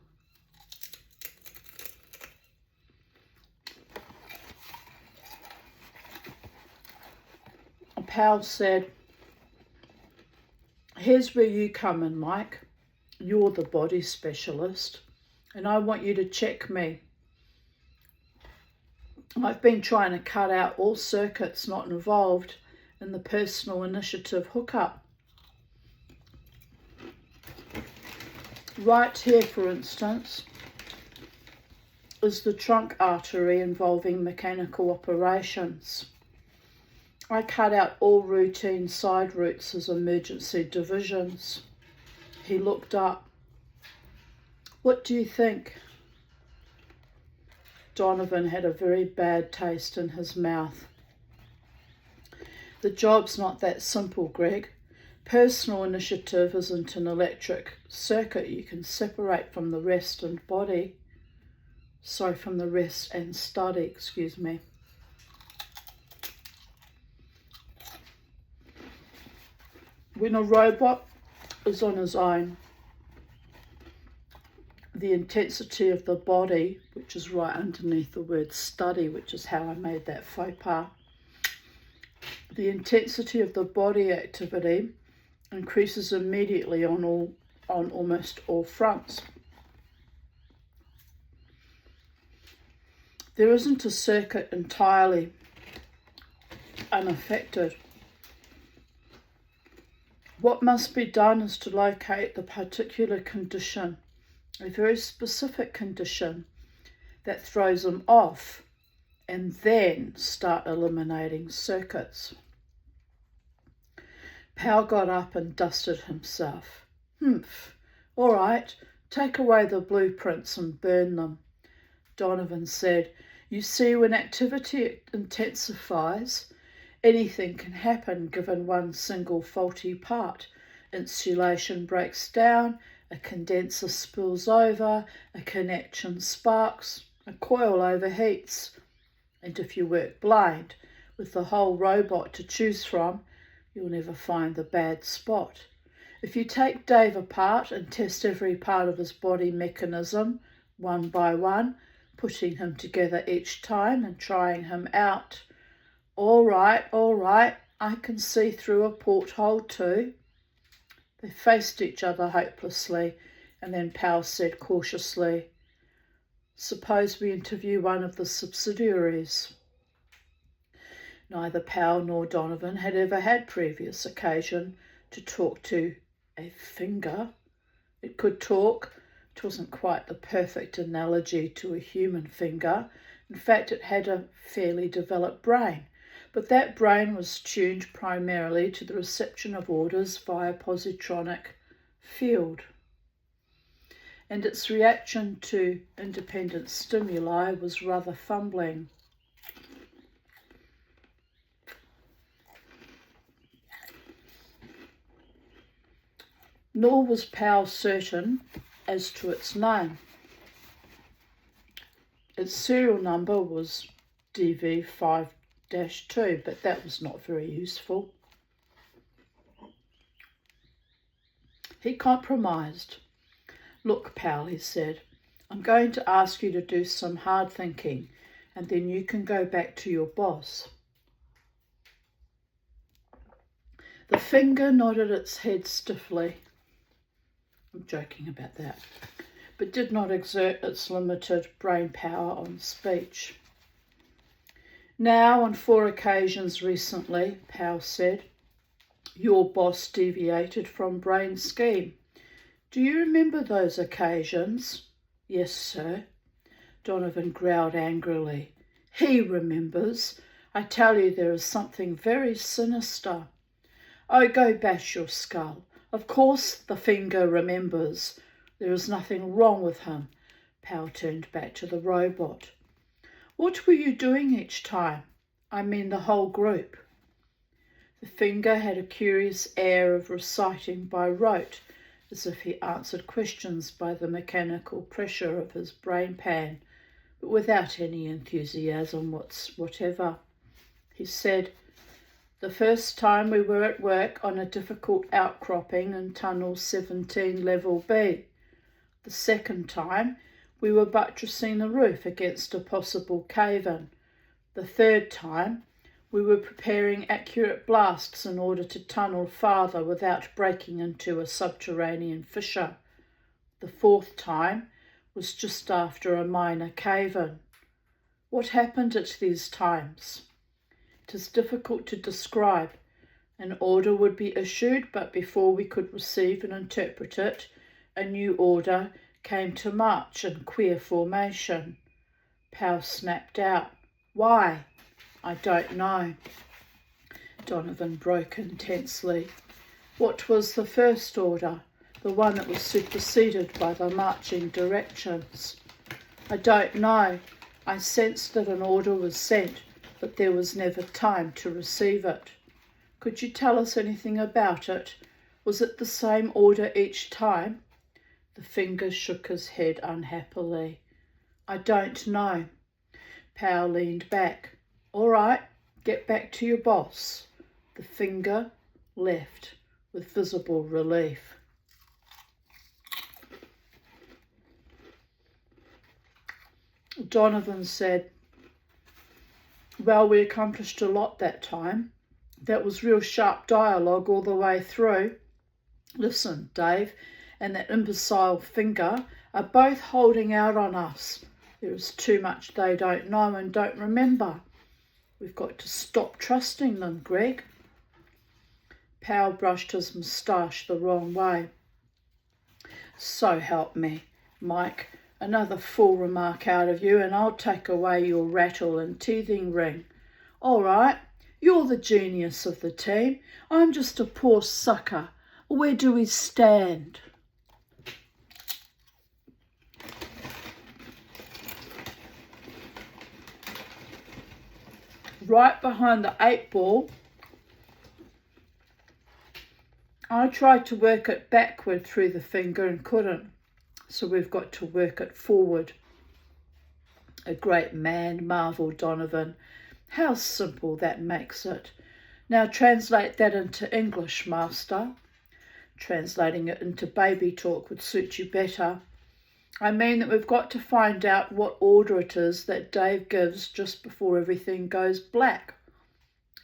Pal said, here's where you come in, Mike. You're the body specialist, and I want you to check me. I've been trying to cut out all circuits not involved in the personal initiative hookup. Right here, for instance, is the trunk artery involving mechanical operations. I cut out all routine side routes as emergency divisions. He looked up. What do you think? Donovan had a very bad taste in his mouth. The job's not that simple, Greg. Personal initiative isn't an electric circuit you can separate from the rest and body. Sorry, from the rest and study, excuse me. When a robot is on his own, the intensity of the body, which is right underneath the word study, which is how I made that faux pas, the intensity of the body activity increases immediately on almost all fronts. There isn't a circuit entirely unaffected. What must be done is to locate the particular condition, a very specific condition that throws them off, and then start eliminating circuits. Pal got up and dusted himself. All right, take away the blueprints and burn them. Donovan said, you see, when activity intensifies, anything can happen given one single faulty part. Insulation breaks down, a condenser spills over, a connection sparks, a coil overheats. And if you work blind, with the whole robot to choose from, you'll never find the bad spot. If you take Dave apart and test every part of his body mechanism, one by one, putting him together each time and trying him out. All right, I can see through a porthole too. They faced each other hopelessly, and then Powell said cautiously, suppose we interview one of the subsidiaries. Neither Powell nor Donovan had ever had previous occasion to talk to a finger. It could talk. It wasn't quite the perfect analogy to a human finger. In fact, it had a fairly developed brain, but that brain was tuned primarily to the reception of orders via positronic field, and its reaction to independent stimuli was rather fumbling. Nor was Powell certain as to its name. Its serial number was DV5-2, but that was not very useful. He compromised. Look, Powell, he said, I'm going to ask you to do some hard thinking, and then you can go back to your boss. The finger nodded its head stiffly. I'm joking about that, but did not exert its limited brain power on speech. Now, on 4 occasions recently, Powell said, your boss deviated from brain scheme. Do you remember those occasions? Yes, sir. Donovan growled angrily. He remembers. I tell you, there is something very sinister. Oh, go bash your skull. Of course the finger remembers. There is nothing wrong with him. Powell turned back to the robot. What were you doing each time? I mean the whole group. The finger had a curious air of reciting by rote, as if he answered questions by the mechanical pressure of his brain pan, but without any enthusiasm whatever. He said, the first time we were at work on a difficult outcropping in Tunnel 17 Level B. The second time, we were buttressing the roof against a possible cave-in. The third time, we were preparing accurate blasts in order to tunnel farther without breaking into a subterranean fissure. The fourth time was just after a minor cave-in. What happened at these times? It is difficult to describe. An order would be issued, but before we could receive and interpret it, a new order came to march in queer formation. Powell snapped out. Why? I don't know. Donovan broke intensely. What was the first order? The one that was superseded by the marching directions? I don't know. I sensed that an order was sent, but there was never time to receive it. Could you tell us anything about it? Was it the same order each time? The finger shook his head unhappily. I don't know. Powell leaned back. All right, get back to your boss. The finger left with visible relief. Donovan said, well, we accomplished a lot that time. That was real sharp dialogue all the way through. Listen, Dave and that imbecile finger are both holding out on us. There is too much they don't know and don't remember. We've got to stop trusting them, Greg. Powell brushed his moustache the wrong way. So help me, Mike. Another full remark out of you and I'll take away your rattle and teething ring. All right, you're the genius of the team. I'm just a poor sucker. Where do we stand? Right behind the 8 ball. I tried to work it backward through the finger and couldn't, so we've got to work it forward. A great man, marvelled Donovan. How simple that makes it. Now translate that into English, Master. Translating it into baby talk would suit you better. I mean that we've got to find out what order it is that Dave gives just before everything goes black.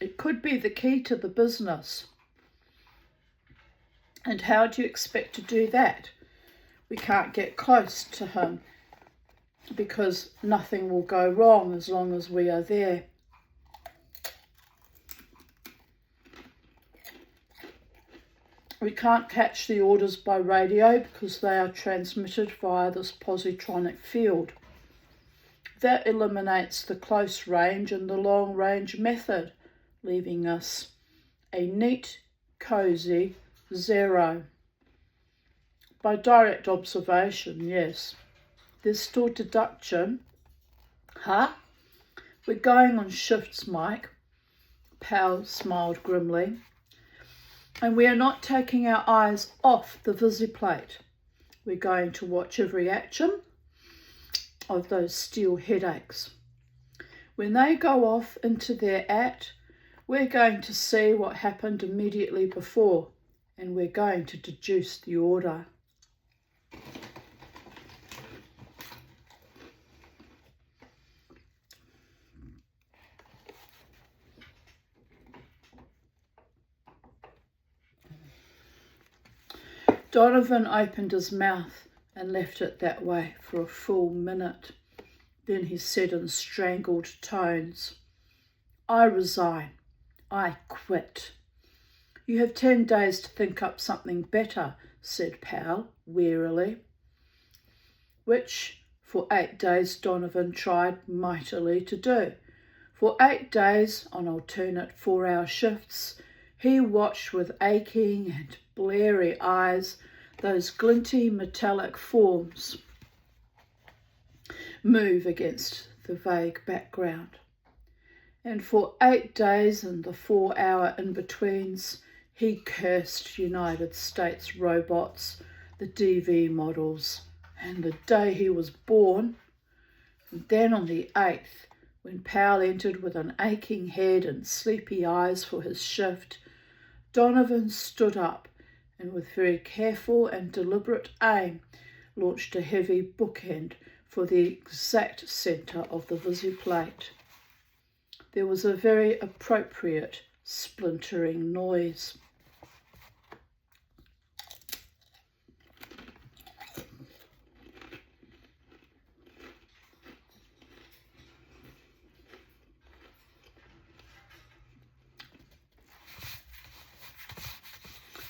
It could be the key to the business. And how do you expect to do that? We can't get close to him because nothing will go wrong as long as we are there. We can't catch the orders by radio because they are transmitted via this positronic field. That eliminates the close range and the long range method, leaving us a neat, cosy 0. By direct observation, yes. There's still deduction. Huh? We're going on shifts, Mike. Powell smiled grimly. And we are not taking our eyes off the visiplate. We're going to watch every action of those steel headaches. When they go off into their act, we're going to see what happened immediately before, and we're going to deduce the order. Donovan opened his mouth and left it that way for a full minute. Then he said in strangled tones, I resign. I quit. You have 10 days to think up something better, said Powell wearily. Which, for 8 days, Donovan tried mightily to do. For 8 days, on alternate 4-hour shifts, he watched with aching and bleary eyes those glinty metallic forms move against the vague background. And for 8 days and the 4-hour in-betweens, he cursed United States robots, the DV models, and the day he was born. And then on the 8th, when Powell entered with an aching head and sleepy eyes for his shift, Donovan stood up and with very careful and deliberate aim launched a heavy bookend for the exact centre of the visiplate. There was a very appropriate splintering noise.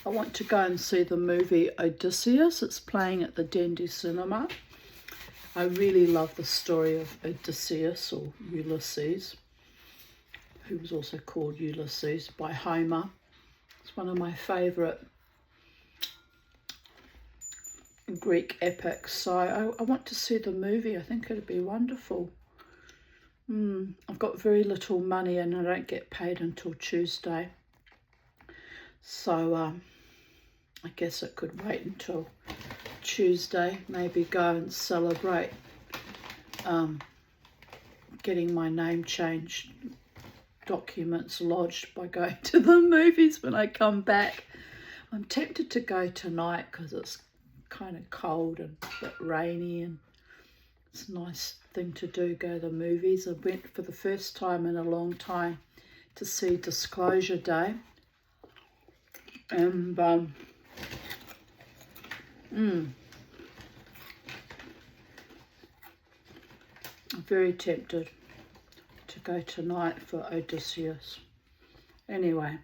I want to go and see the movie Odysseus. It's playing at the Dendy Cinema. I really love the story of Odysseus, or Ulysses, who was also called Ulysses by Homer. It's one of my favourite Greek epics, so I want to see the movie. I think it'd be wonderful. I've got very little money and I don't get paid until Tuesday. So I guess it could wait until Tuesday, maybe go and celebrate getting my name changed, documents lodged by going to the movies when I come back. I'm tempted to go tonight because it's kind of cold and a bit rainy and it's a nice thing to do, go to the movies. I went for the first time in a long time to see Disclosure Day. And I'm very tempted to go tonight for Odysseus. Anyway,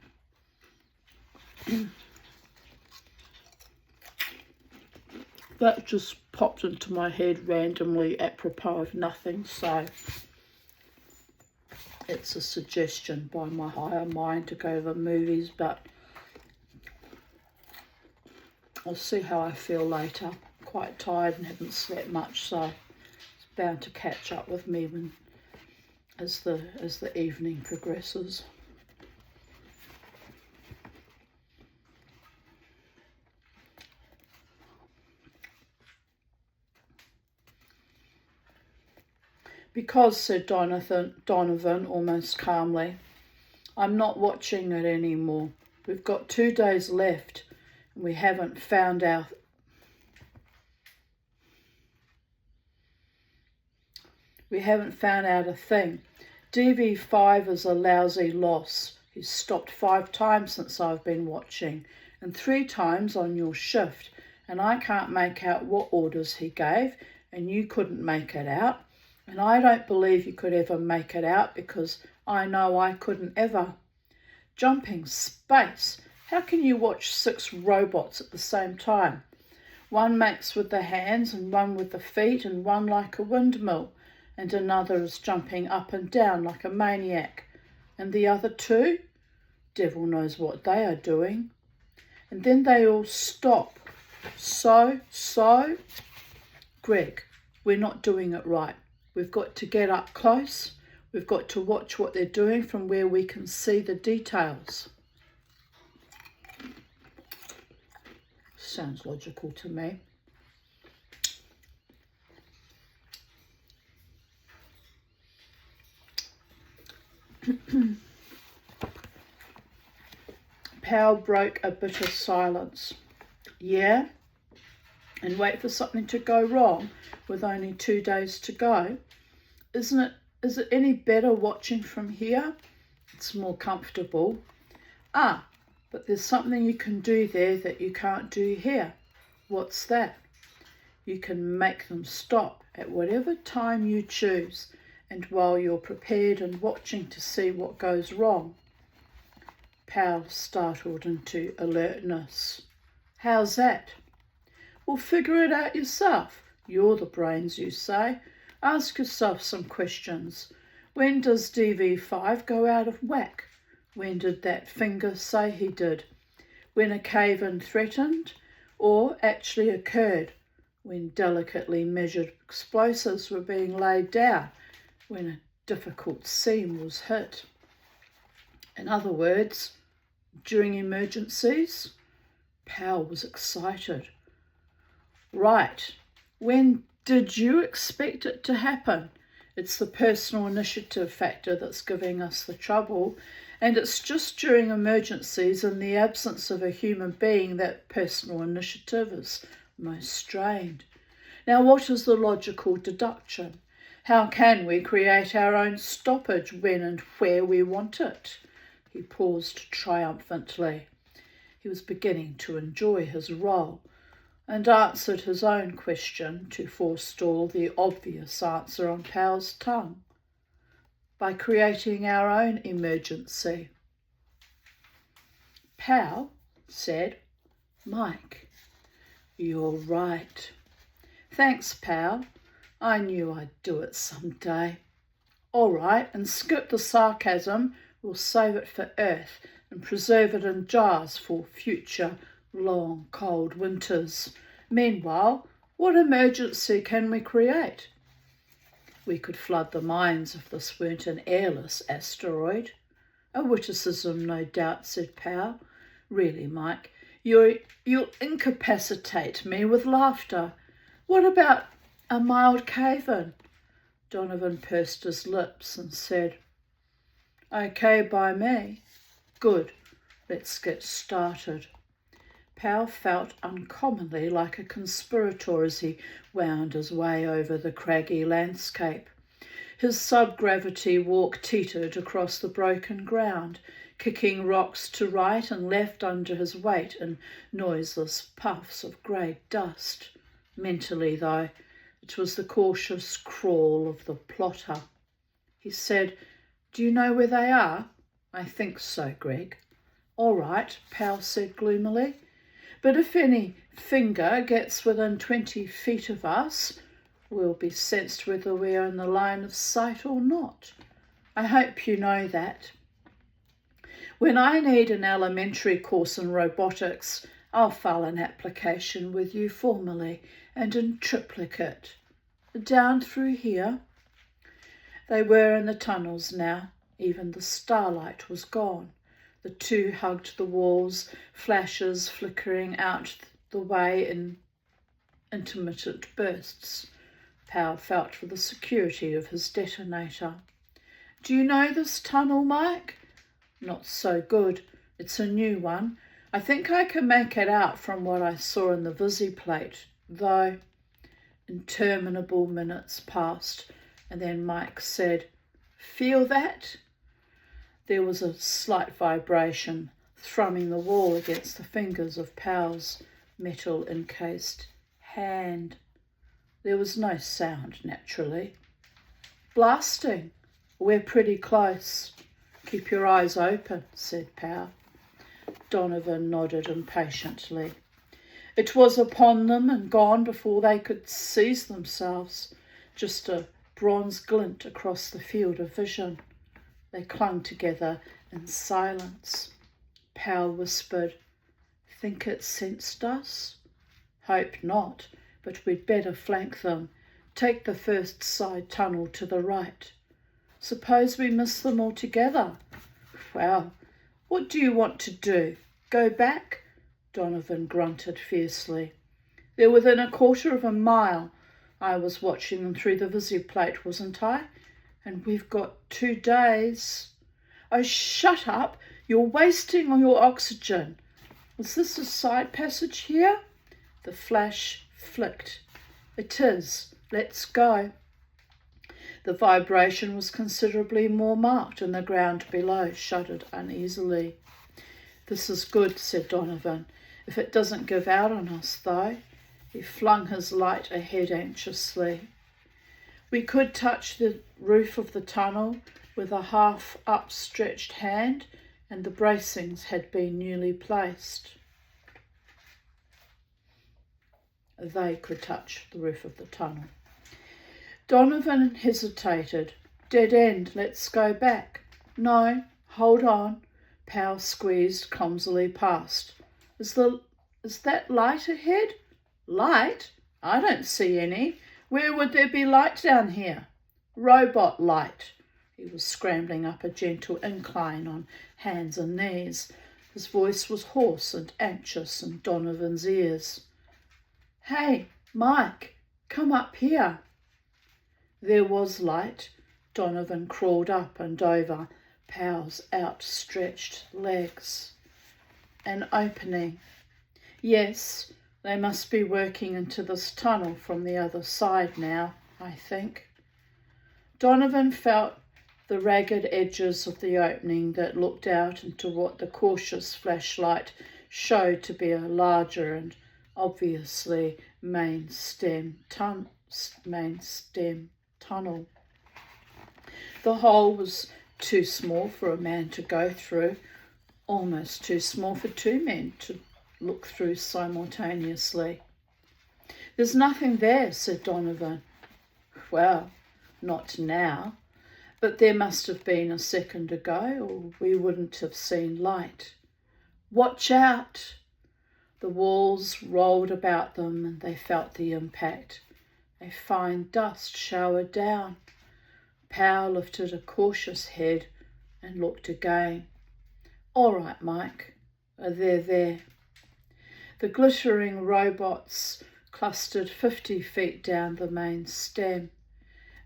that just popped into my head randomly apropos of nothing, so it's a suggestion by my higher mind to go to the movies, but I'll see how I feel later. Quite tired and haven't slept much, so it's bound to catch up with me as the evening progresses. Because, said Donovan almost calmly, I'm not watching it anymore. We've got 2 days left and we haven't found out. We haven't found out a thing. DV5 is a lousy loss. He's stopped 5 times since I've been watching, and 3 times on your shift, and I can't make out what orders he gave, and you couldn't make it out, and I don't believe you could ever make it out because I know I couldn't ever. Jumping space! How can you watch 6 robots at the same time? One makes with the hands and one with the feet and one like a windmill, and another is jumping up and down like a maniac. And the other 2? Devil knows what they are doing. And then they all stop. So, Greg, we're not doing it right. We've got to get up close. We've got to watch what they're doing from where we can see the details. Sounds logical to me. Powell broke a bit of silence. Yeah? And wait for something to go wrong with only 2 days to go? Is it any better watching from here? It's more comfortable. Ah, but there's something you can do there that you can't do here. What's that? You can make them stop at whatever time you choose, and while you're prepared and watching to see what goes wrong. Powell startled into alertness. How's that? Well, figure it out yourself. You're the brains, you say. Ask yourself some questions. When does DV5 go out of whack? When did that finger say he did? When a cave-in threatened, or actually occurred? When delicately measured explosives were being laid down? When a difficult seam was hit? In other words, during emergencies? Powell was excited. Right. When did you expect it to happen? It's the personal initiative factor that's giving us the trouble, and it's just during emergencies in the absence of a human being that personal initiative is most strained. Now, what is the logical deduction? How can we create our own stoppage when and where we want it? He paused triumphantly. He was beginning to enjoy his role, and answered his own question to forestall the obvious answer on Powell's tongue. By creating our own emergency. Powell said, Mike, you're right. Thanks, Powell. I knew I'd do it someday. All right, and skip the sarcasm. We'll save it for Earth and preserve it in jars for future long, cold winters. Meanwhile, what emergency can we create? We could flood the mines if this weren't an airless asteroid. A witticism, no doubt, said Powell. Really, Mike, you'll incapacitate me with laughter. What about a mild cave-in? Donovan pursed his lips and said, Okay by me. Good, let's get started. Powell felt uncommonly like a conspirator as he wound his way over the craggy landscape. His sub-gravity walk teetered across the broken ground, kicking rocks to right and left under his weight in noiseless puffs of grey dust. Mentally, though, it was the cautious crawl of the plotter. He said, Do you know where they are? I think so, Greg. All right, Powell said gloomily. But if any finger gets within 20 feet of us, we'll be sensed whether we are in the line of sight or not. I hope you know that. When I need an elementary course in robotics, I'll file an application with you formally and in triplicate. Down through here. They were in the tunnels now. Even the starlight was gone. The two hugged the walls, flashes flickering out the way in intermittent bursts. Powell felt for the security of his detonator. Do you know this tunnel, Mike? Not so good. It's a new one. I think I can make it out from what I saw in the visiplate, though. Interminable minutes passed, and then Mike said, "Feel that?" There was a slight vibration, thrumming the wall against the fingers of Powell's metal-encased hand. There was no sound, naturally. "Blasting. We're pretty close. Keep your eyes open," said Powell. Donovan nodded impatiently. It was upon them and gone before they could seize themselves, just a bronze glint across the field of vision. They clung together in silence. Powell whispered, "Think it sensed us?" "Hope not, but we'd better flank them. Take the first side tunnel to the right." "Suppose we miss them altogether?" "Well, what do you want to do? Go back?" Donovan grunted fiercely. "They're within a quarter of a mile. I was watching them through the visiplate, wasn't I? And we've got 2 days. Oh, shut up. You're wasting all your oxygen. Is this a side passage here?" The flash flicked. "It is. Let's go." The vibration was considerably more marked, and the ground below shuddered uneasily. "This is good," said Donovan. "If it doesn't give out on us, though." He flung his light ahead anxiously. We could touch the roof of the tunnel with a half upstretched hand, and the bracings had been newly placed. They could touch the roof of the tunnel. Donovan hesitated. "Dead end, let's go back." "No, hold on." Powell squeezed clumsily past. Is that light ahead?" "Light? I don't see any. Where would there be light down here?" "Robot light." He was scrambling up a gentle incline on hands and knees. His voice was hoarse and anxious in Donovan's ears. "Hey, Mike, come up here." There was light. Donovan crawled up and over Powell's outstretched legs. An opening. Yes, they must be working into this tunnel from the other side now, I think. Donovan felt the ragged edges of the opening that looked out into what the cautious flashlight showed to be a larger and obviously main stem tunnel. The hole was too small for a man to go through, almost too small for 2 men to look through simultaneously. "There's nothing there," said Donovan. "Well, not now, but there must have been a second ago, or we wouldn't have seen light." "Watch out!" The walls rolled about them, and they felt the impact. A fine dust showered down. Powell lifted a cautious head and looked again. "All right, Mike. They're there." The glittering robots clustered 50 feet down the main stem.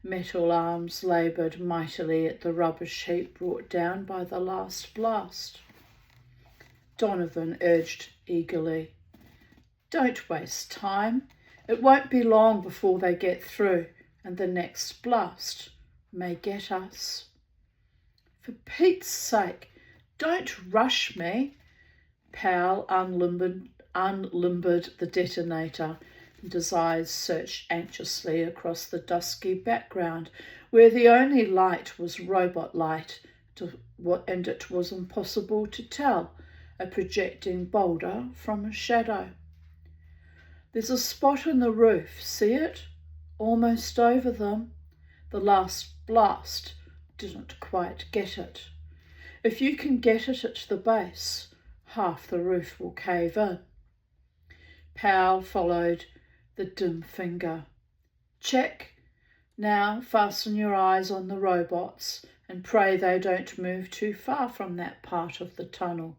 Metal arms laboured mightily at the rubbish heap brought down by the last blast. Donovan urged eagerly, "Don't waste time. It won't be long before they get through, and the next blast may get us." "For Pete's sake, don't rush me." Powell unlimbered the detonator, and his eyes searched anxiously across the dusky background, where the only light was robot light, and it was impossible to tell a projecting boulder from a shadow. "There's a spot in the roof, see it? Almost over them. The last blast didn't quite get it. If you can get it at the base, half the roof will cave in." Powell followed the dim finger. "Check. Now fasten your eyes on the robots and pray they don't move too far from that part of the tunnel.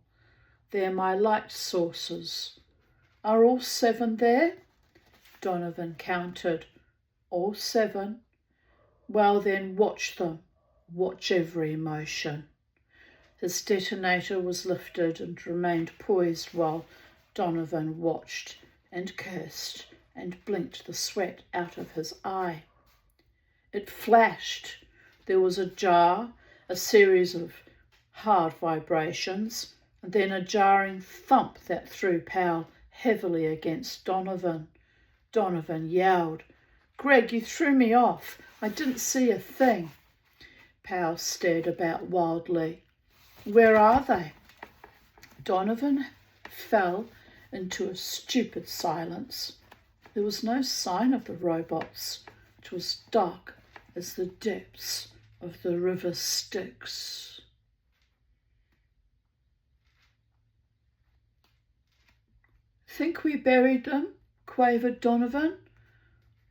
They're my light sources." "Are all 7 there?" Donovan counted. "All 7. "Well then, watch them. Watch every motion." His detonator was lifted and remained poised while Donovan watched and cursed and blinked the sweat out of his eye. It flashed. There was a jar, a series of hard vibrations, and then a jarring thump that threw Powell heavily against Donovan. Donovan yelled, "Greg, you threw me off. I didn't see a thing." Powell stared about wildly. "Where are they?" Donovan fell into a stupid silence. There was no sign of the robots. It was dark as the depths of the river Styx. "Think we buried them?" quavered Donovan.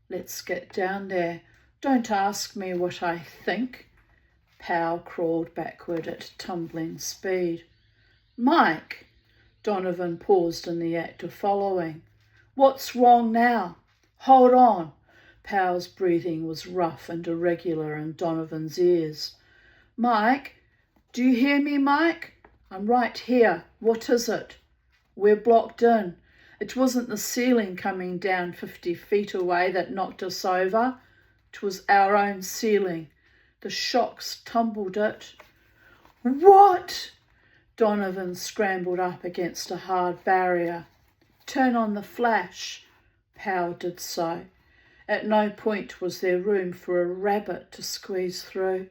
"Let's get down there. Don't ask me what I think." Powell crawled backward at tumbling speed. "Mike!" Donovan paused in the act of following. "What's wrong now?" "Hold on." Powell's breathing was rough and irregular in Donovan's ears. "Mike? Do you hear me, Mike? I'm right here. What is it?" "We're blocked in. It wasn't the ceiling coming down 50 feet away that knocked us over. It was our own ceiling. The shocks tumbled it." "What?" Donovan scrambled up against a hard barrier. "Turn on the flash." Powell did so. At no point was there room for a rabbit to squeeze through.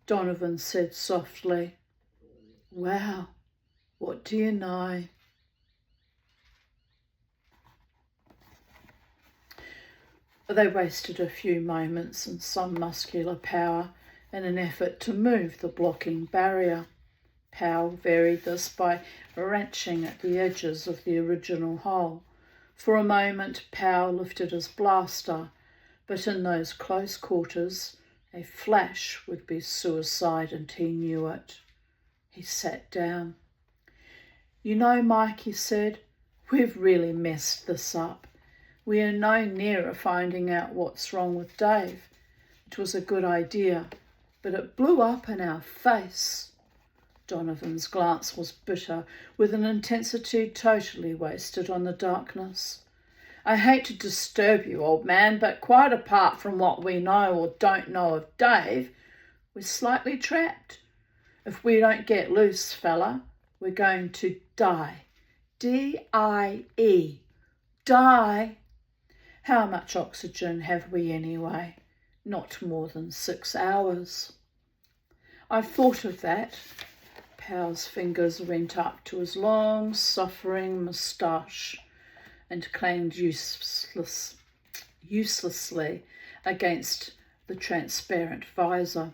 Donovan said softly, "Wow, what do you know?" They wasted a few moments and some muscular power in an effort to move the blocking barrier. Powell varied this by wrenching at the edges of the original hole. For a moment Powell lifted his blaster, but in those close quarters a flash would be suicide and he knew it. He sat down. "You know, Mike," he said, "we've really messed this up. We are no nearer finding out what's wrong with Dave. It was a good idea, but it blew up in our face." Donovan's glance was bitter, with an intensity totally wasted on the darkness. "I hate to disturb you, old man, but quite apart from what we know or don't know of Dave, we're slightly trapped. If we don't get loose, fella, we're going to die. D-I-E. Die. How much oxygen have we anyway? Not more than 6 hours." "I've thought of that." Powell's fingers went up to his long, suffering moustache and clanged uselessly against the transparent visor.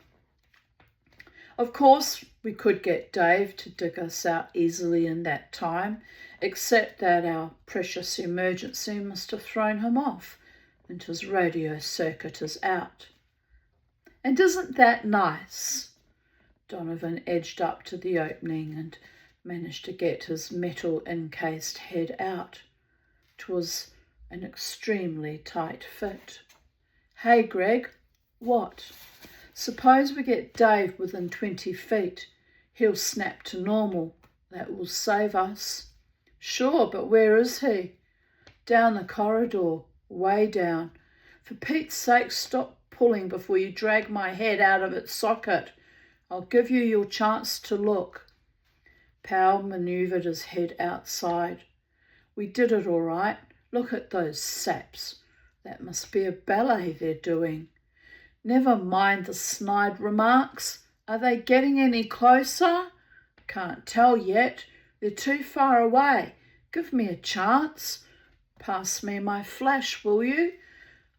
"Of course, we could get Dave to dig us out easily in that time, except that our precious emergency must have thrown him off, and his radio circuit is out." "And isn't that nice?" Donovan edged up to the opening and managed to get his metal-encased head out. It was an extremely tight fit. "Hey, Greg." "What?" "Suppose we get Dave within 20 feet. He'll snap to normal. That will save us." "Sure, but where is he?" "Down the corridor, way down. For Pete's sake, stop pulling before you drag my head out of its socket. I'll give you your chance to look." Powell manoeuvred his head outside. "We did it all right. Look at those saps. That must be a ballet they're doing." "Never mind the snide remarks. Are they getting any closer?" "Can't tell yet. They're too far away. Give me a chance." "Pass me my flash, will you?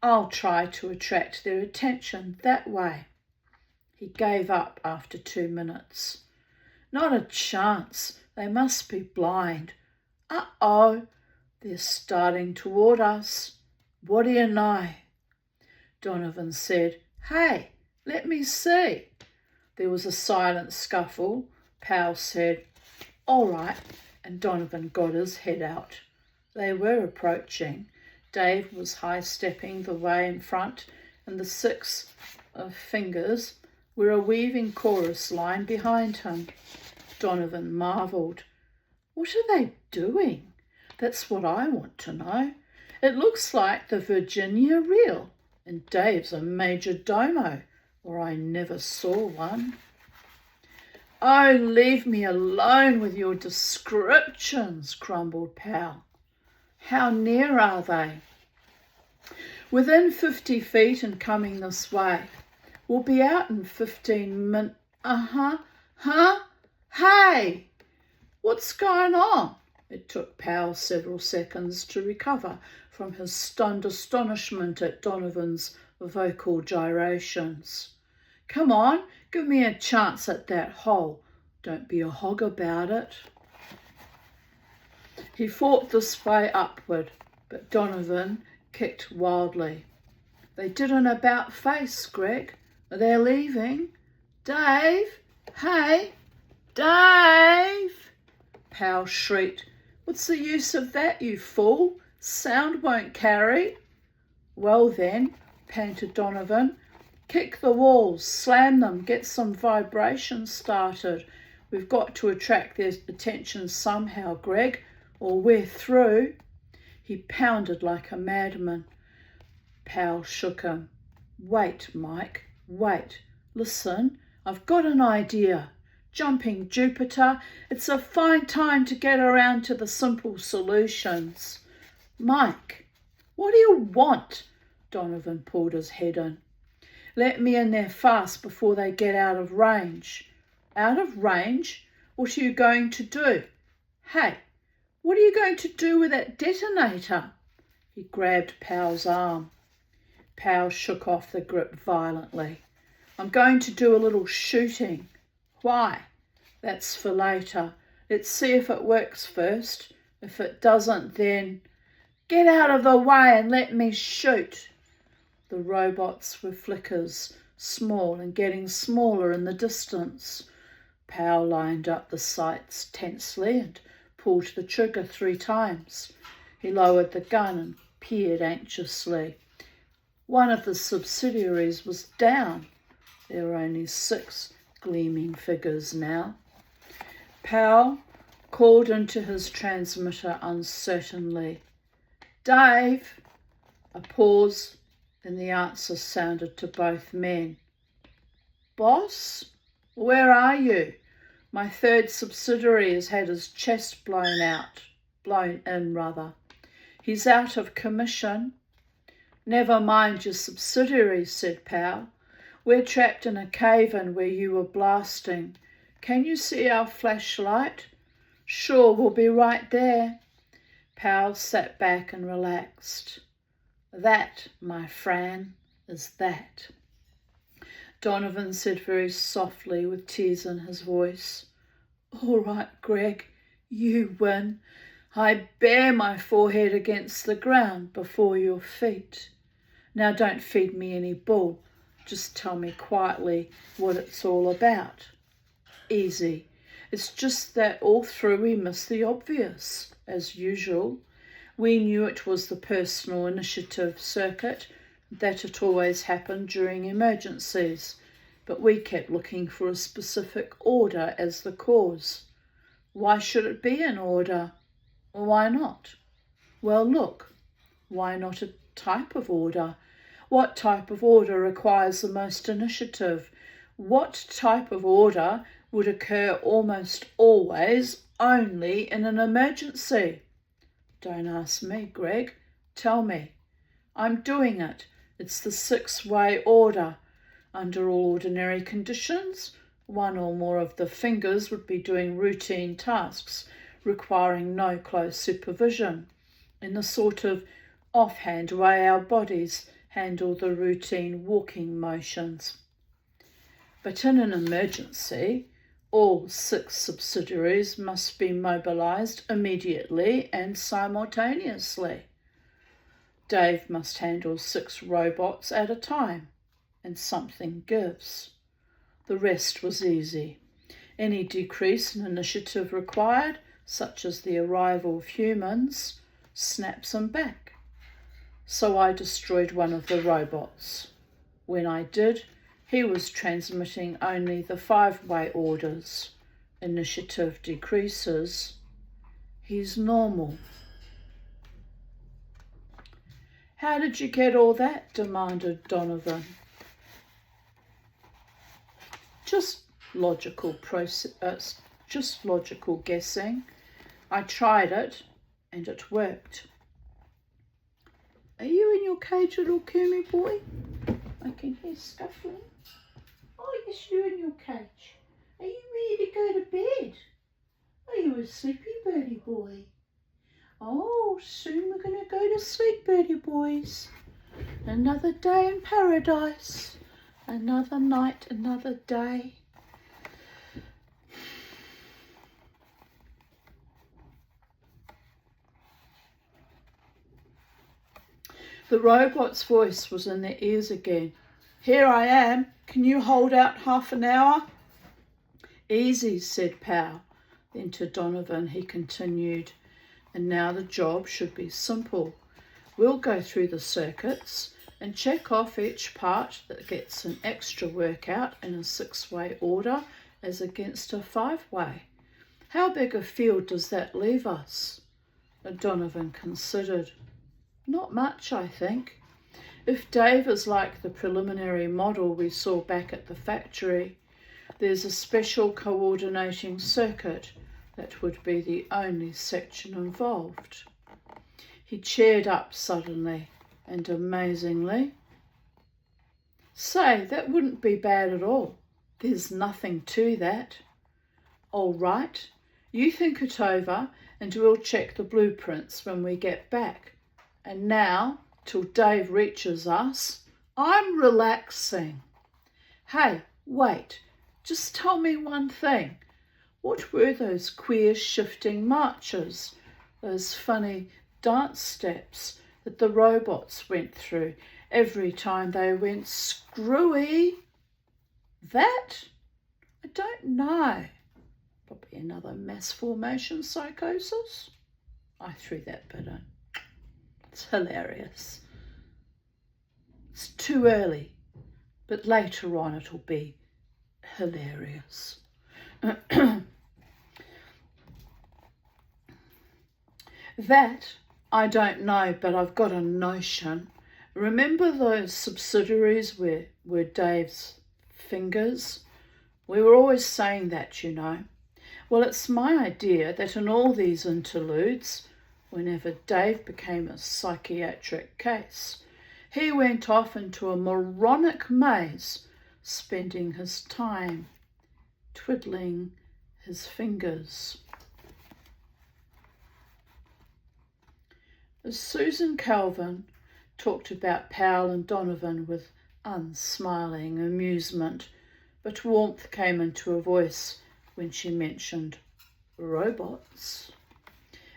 I'll try to attract their attention that way." He gave up after 2 minutes. "Not a chance. They must be blind. Uh-oh, they're starting toward us. What do you know?" Donovan said, "Hey, let me see." There was a silent scuffle. Powell said, "All right," and Donovan got his head out. They were approaching. Dave was high-stepping the way in front, and the 6 fingers with a weaving chorus line behind him. Donovan marvelled. What are they doing? That's what I want to know. It looks like the Virginia Reel, and Dave's a major domo, or I never saw one. Oh, leave me alone with your descriptions, grumbled Pal. How near are they? Within 50 feet and coming this way. We'll be out in 15 minutes. Huh? Hey! What's going on? It took Pal several seconds to recover from his stunned astonishment at Donovan's vocal gyrations. Come on, give me a chance at that hole. Don't be a hog about it. He fought this way upward, but Donovan kicked wildly. They did an about face, Greg. They're leaving. Dave! Hey! Dave! Pal shrieked. What's the use of that, you fool? Sound won't carry. Well then, panted Donovan, kick the walls, slam them, get some vibration started. We've got to attract their attention somehow, Greg, or we're through. He pounded like a madman. Pal shook him. Wait, Mike, wait. Listen, I've got an idea. Jumping Jupiter, it's a fine time to get around to the simple solutions. Mike, what do you want? Donovan pulled his head in. Let me in there fast before they get out of range. Out of range? What are you going to do? Hey, what are you going to do with that detonator? He grabbed Pal's arm. Pal shook off the grip violently. I'm going to do a little shooting. Why? That's for later. Let's see if it works first. If it doesn't, then get out of the way and let me shoot. The robots were flickers, small and getting smaller in the distance. Pal lined up the sights tensely and pulled the trigger 3 times. He lowered the gun and peered anxiously. One of the subsidiaries was down. There were only 6 gleaming figures now. Pal called into his transmitter uncertainly. Dave! A pause, then the answer sounded to both men. Boss? Where are you? My 3rd subsidiary has had his chest blown in. He's out of commission. Never mind your subsidiary, said Pal. We're trapped in a cave-in where you were blasting. Can you see our flashlight? Sure, we'll be right there. Pal sat back and relaxed. That, my Fran, is that. Donovan said very softly with tears in his voice. All right, Greg, you win. I bare my forehead against the ground before your feet. Now don't feed me any bull. Just tell me quietly what it's all about. Easy. It's just that all through we missed the obvious, as usual. We knew it was the personal initiative circuit, that it always happened during emergencies, but we kept looking for a specific order as the cause. Why should it be in order? Why not? Well, look, why not a type of order? What type of order requires the most initiative? What type of order would occur almost always only in an emergency? Don't ask me, Greg. Tell me. I'm doing it. It's the 6-way order. Under all ordinary conditions, 1 or more of the fingers would be doing routine tasks requiring no close supervision, in the sort of offhand way our bodies handle the routine walking motions. But in an emergency, all 6 subsidiaries must be mobilised immediately and simultaneously. Dave must handle 6 robots at a time, and something gives. The rest was easy. Any decrease in initiative required, such as the arrival of humans, snaps them back. So I destroyed one of the robots. When I did, He was transmitting only the 5-way orders. Initiative decreases. He's normal. How did you get all that? Demanded Donovan. Just logical guessing. I tried it and it worked. Are you in your cage, little Kumi boy? I can hear scuffling. Oh, yes, you're in your cage. Are you ready to go to bed? Are you a sleepy birdie boy? Oh, soon we're going to go to sleep, birdie boys. Another day in paradise. Another night, another day. The robot's voice was in their ears again. Here I am. Can you hold out half an hour? Easy, said Pow. Then to Donovan he continued, and now the job should be simple. We'll go through the circuits and check off each part that gets an extra workout in a 6-way order as against a 5-way. How big a field does that leave us? Donovan considered. Not much, I think. If Dave is like the preliminary model we saw back at the factory, there's a special coordinating circuit that would be the only section involved. He cheered up suddenly and amazingly. Say, that wouldn't be bad at all. There's nothing to that. All right, you think it over and we'll check the blueprints when we get back. And now, till Dave reaches us, I'm relaxing. Hey, wait, just tell me one thing. What were those queer shifting marches, those funny dance steps that the robots went through every time they went screwy? That? I don't know. Probably another mass formation psychosis. I threw that bit in. It's hilarious. It's too early, but later on it'll be hilarious. That, I don't know, but I've got a notion. Remember those subsidiaries were Dave's fingers? We were always saying that, you know. Well, it's my idea that in all these interludes, whenever Dave became a psychiatric case, he went off into a moronic maze, spending his time twiddling his fingers. As Susan Calvin talked about Powell and Donovan with unsmiling amusement, but warmth came into her voice when she mentioned robots.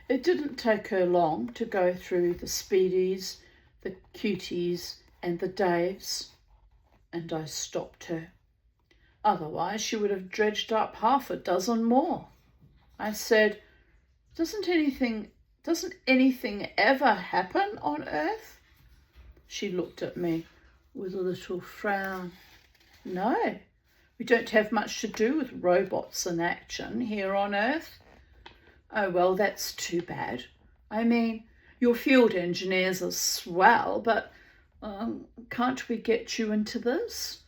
It didn't take her long to go through the Speedies, the Cuties and the Daves, and I stopped her. Otherwise she would have dredged up half a dozen more. I said, Doesn't anything ever happen on Earth? She looked at me with a little frown. No, we don't have much to do with robots in action here on Earth. Oh, well, that's too bad. I mean, your field engineers are swell, but can't we get you into this?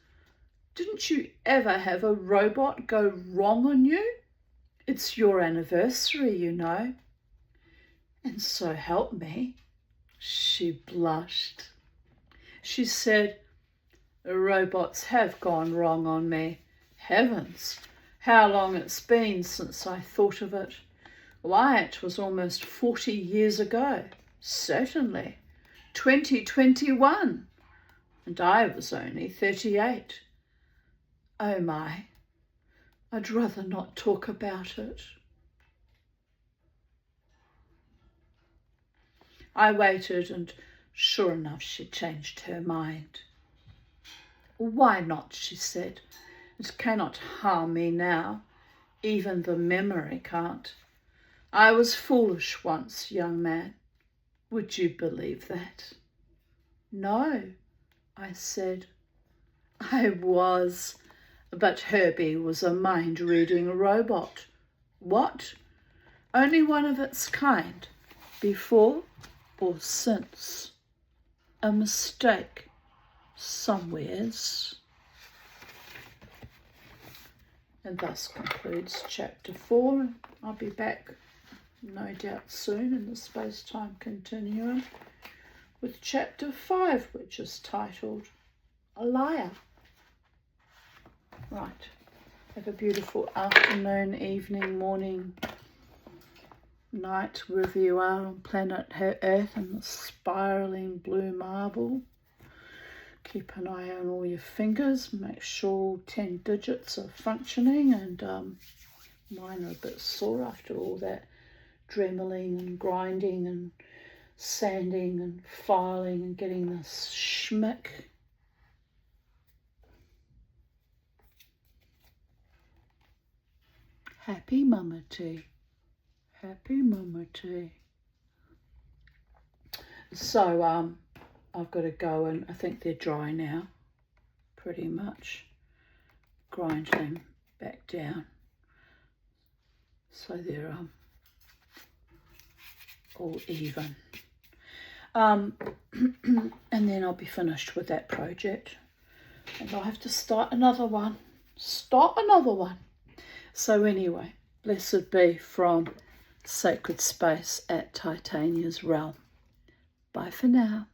Didn't you ever have a robot go wrong on you? It's your anniversary, you know. And so help me. She blushed. She said, robots have gone wrong on me. Heavens, how long it's been since I thought of it. Why, it was almost 40 years ago. Certainly. 2021. And I was only 38. Oh my, I'd rather not talk about it. I waited, and sure enough she changed her mind. Why not, she said. It cannot harm me now. Even the memory can't. I was foolish once, young man. Would you believe that? No, I said. I was, but Herbie was a mind-reading robot. What? Only one of its kind, before or since. A mistake somewheres. And thus concludes chapter 4. I'll be back no doubt soon in the space-time continuum with chapter 5, which is titled A Liar. Right. Have a beautiful afternoon, evening, morning, night, wherever you are on planet Earth and the spiraling blue marble. Keep an eye on all your fingers. Make sure all 10 digits are functioning, and mine are a bit sore after all that dremeling and grinding and sanding and filing and getting this schmick. Happy Mama Tea. Happy Mama Tea. So I've got to go, and I think they're dry now, pretty much. Grind them back down so they're all even. And then I'll be finished with that project, and I'll have to start another one. So anyway, blessed be from Sacred Space at Titania's Realm. Bye for now.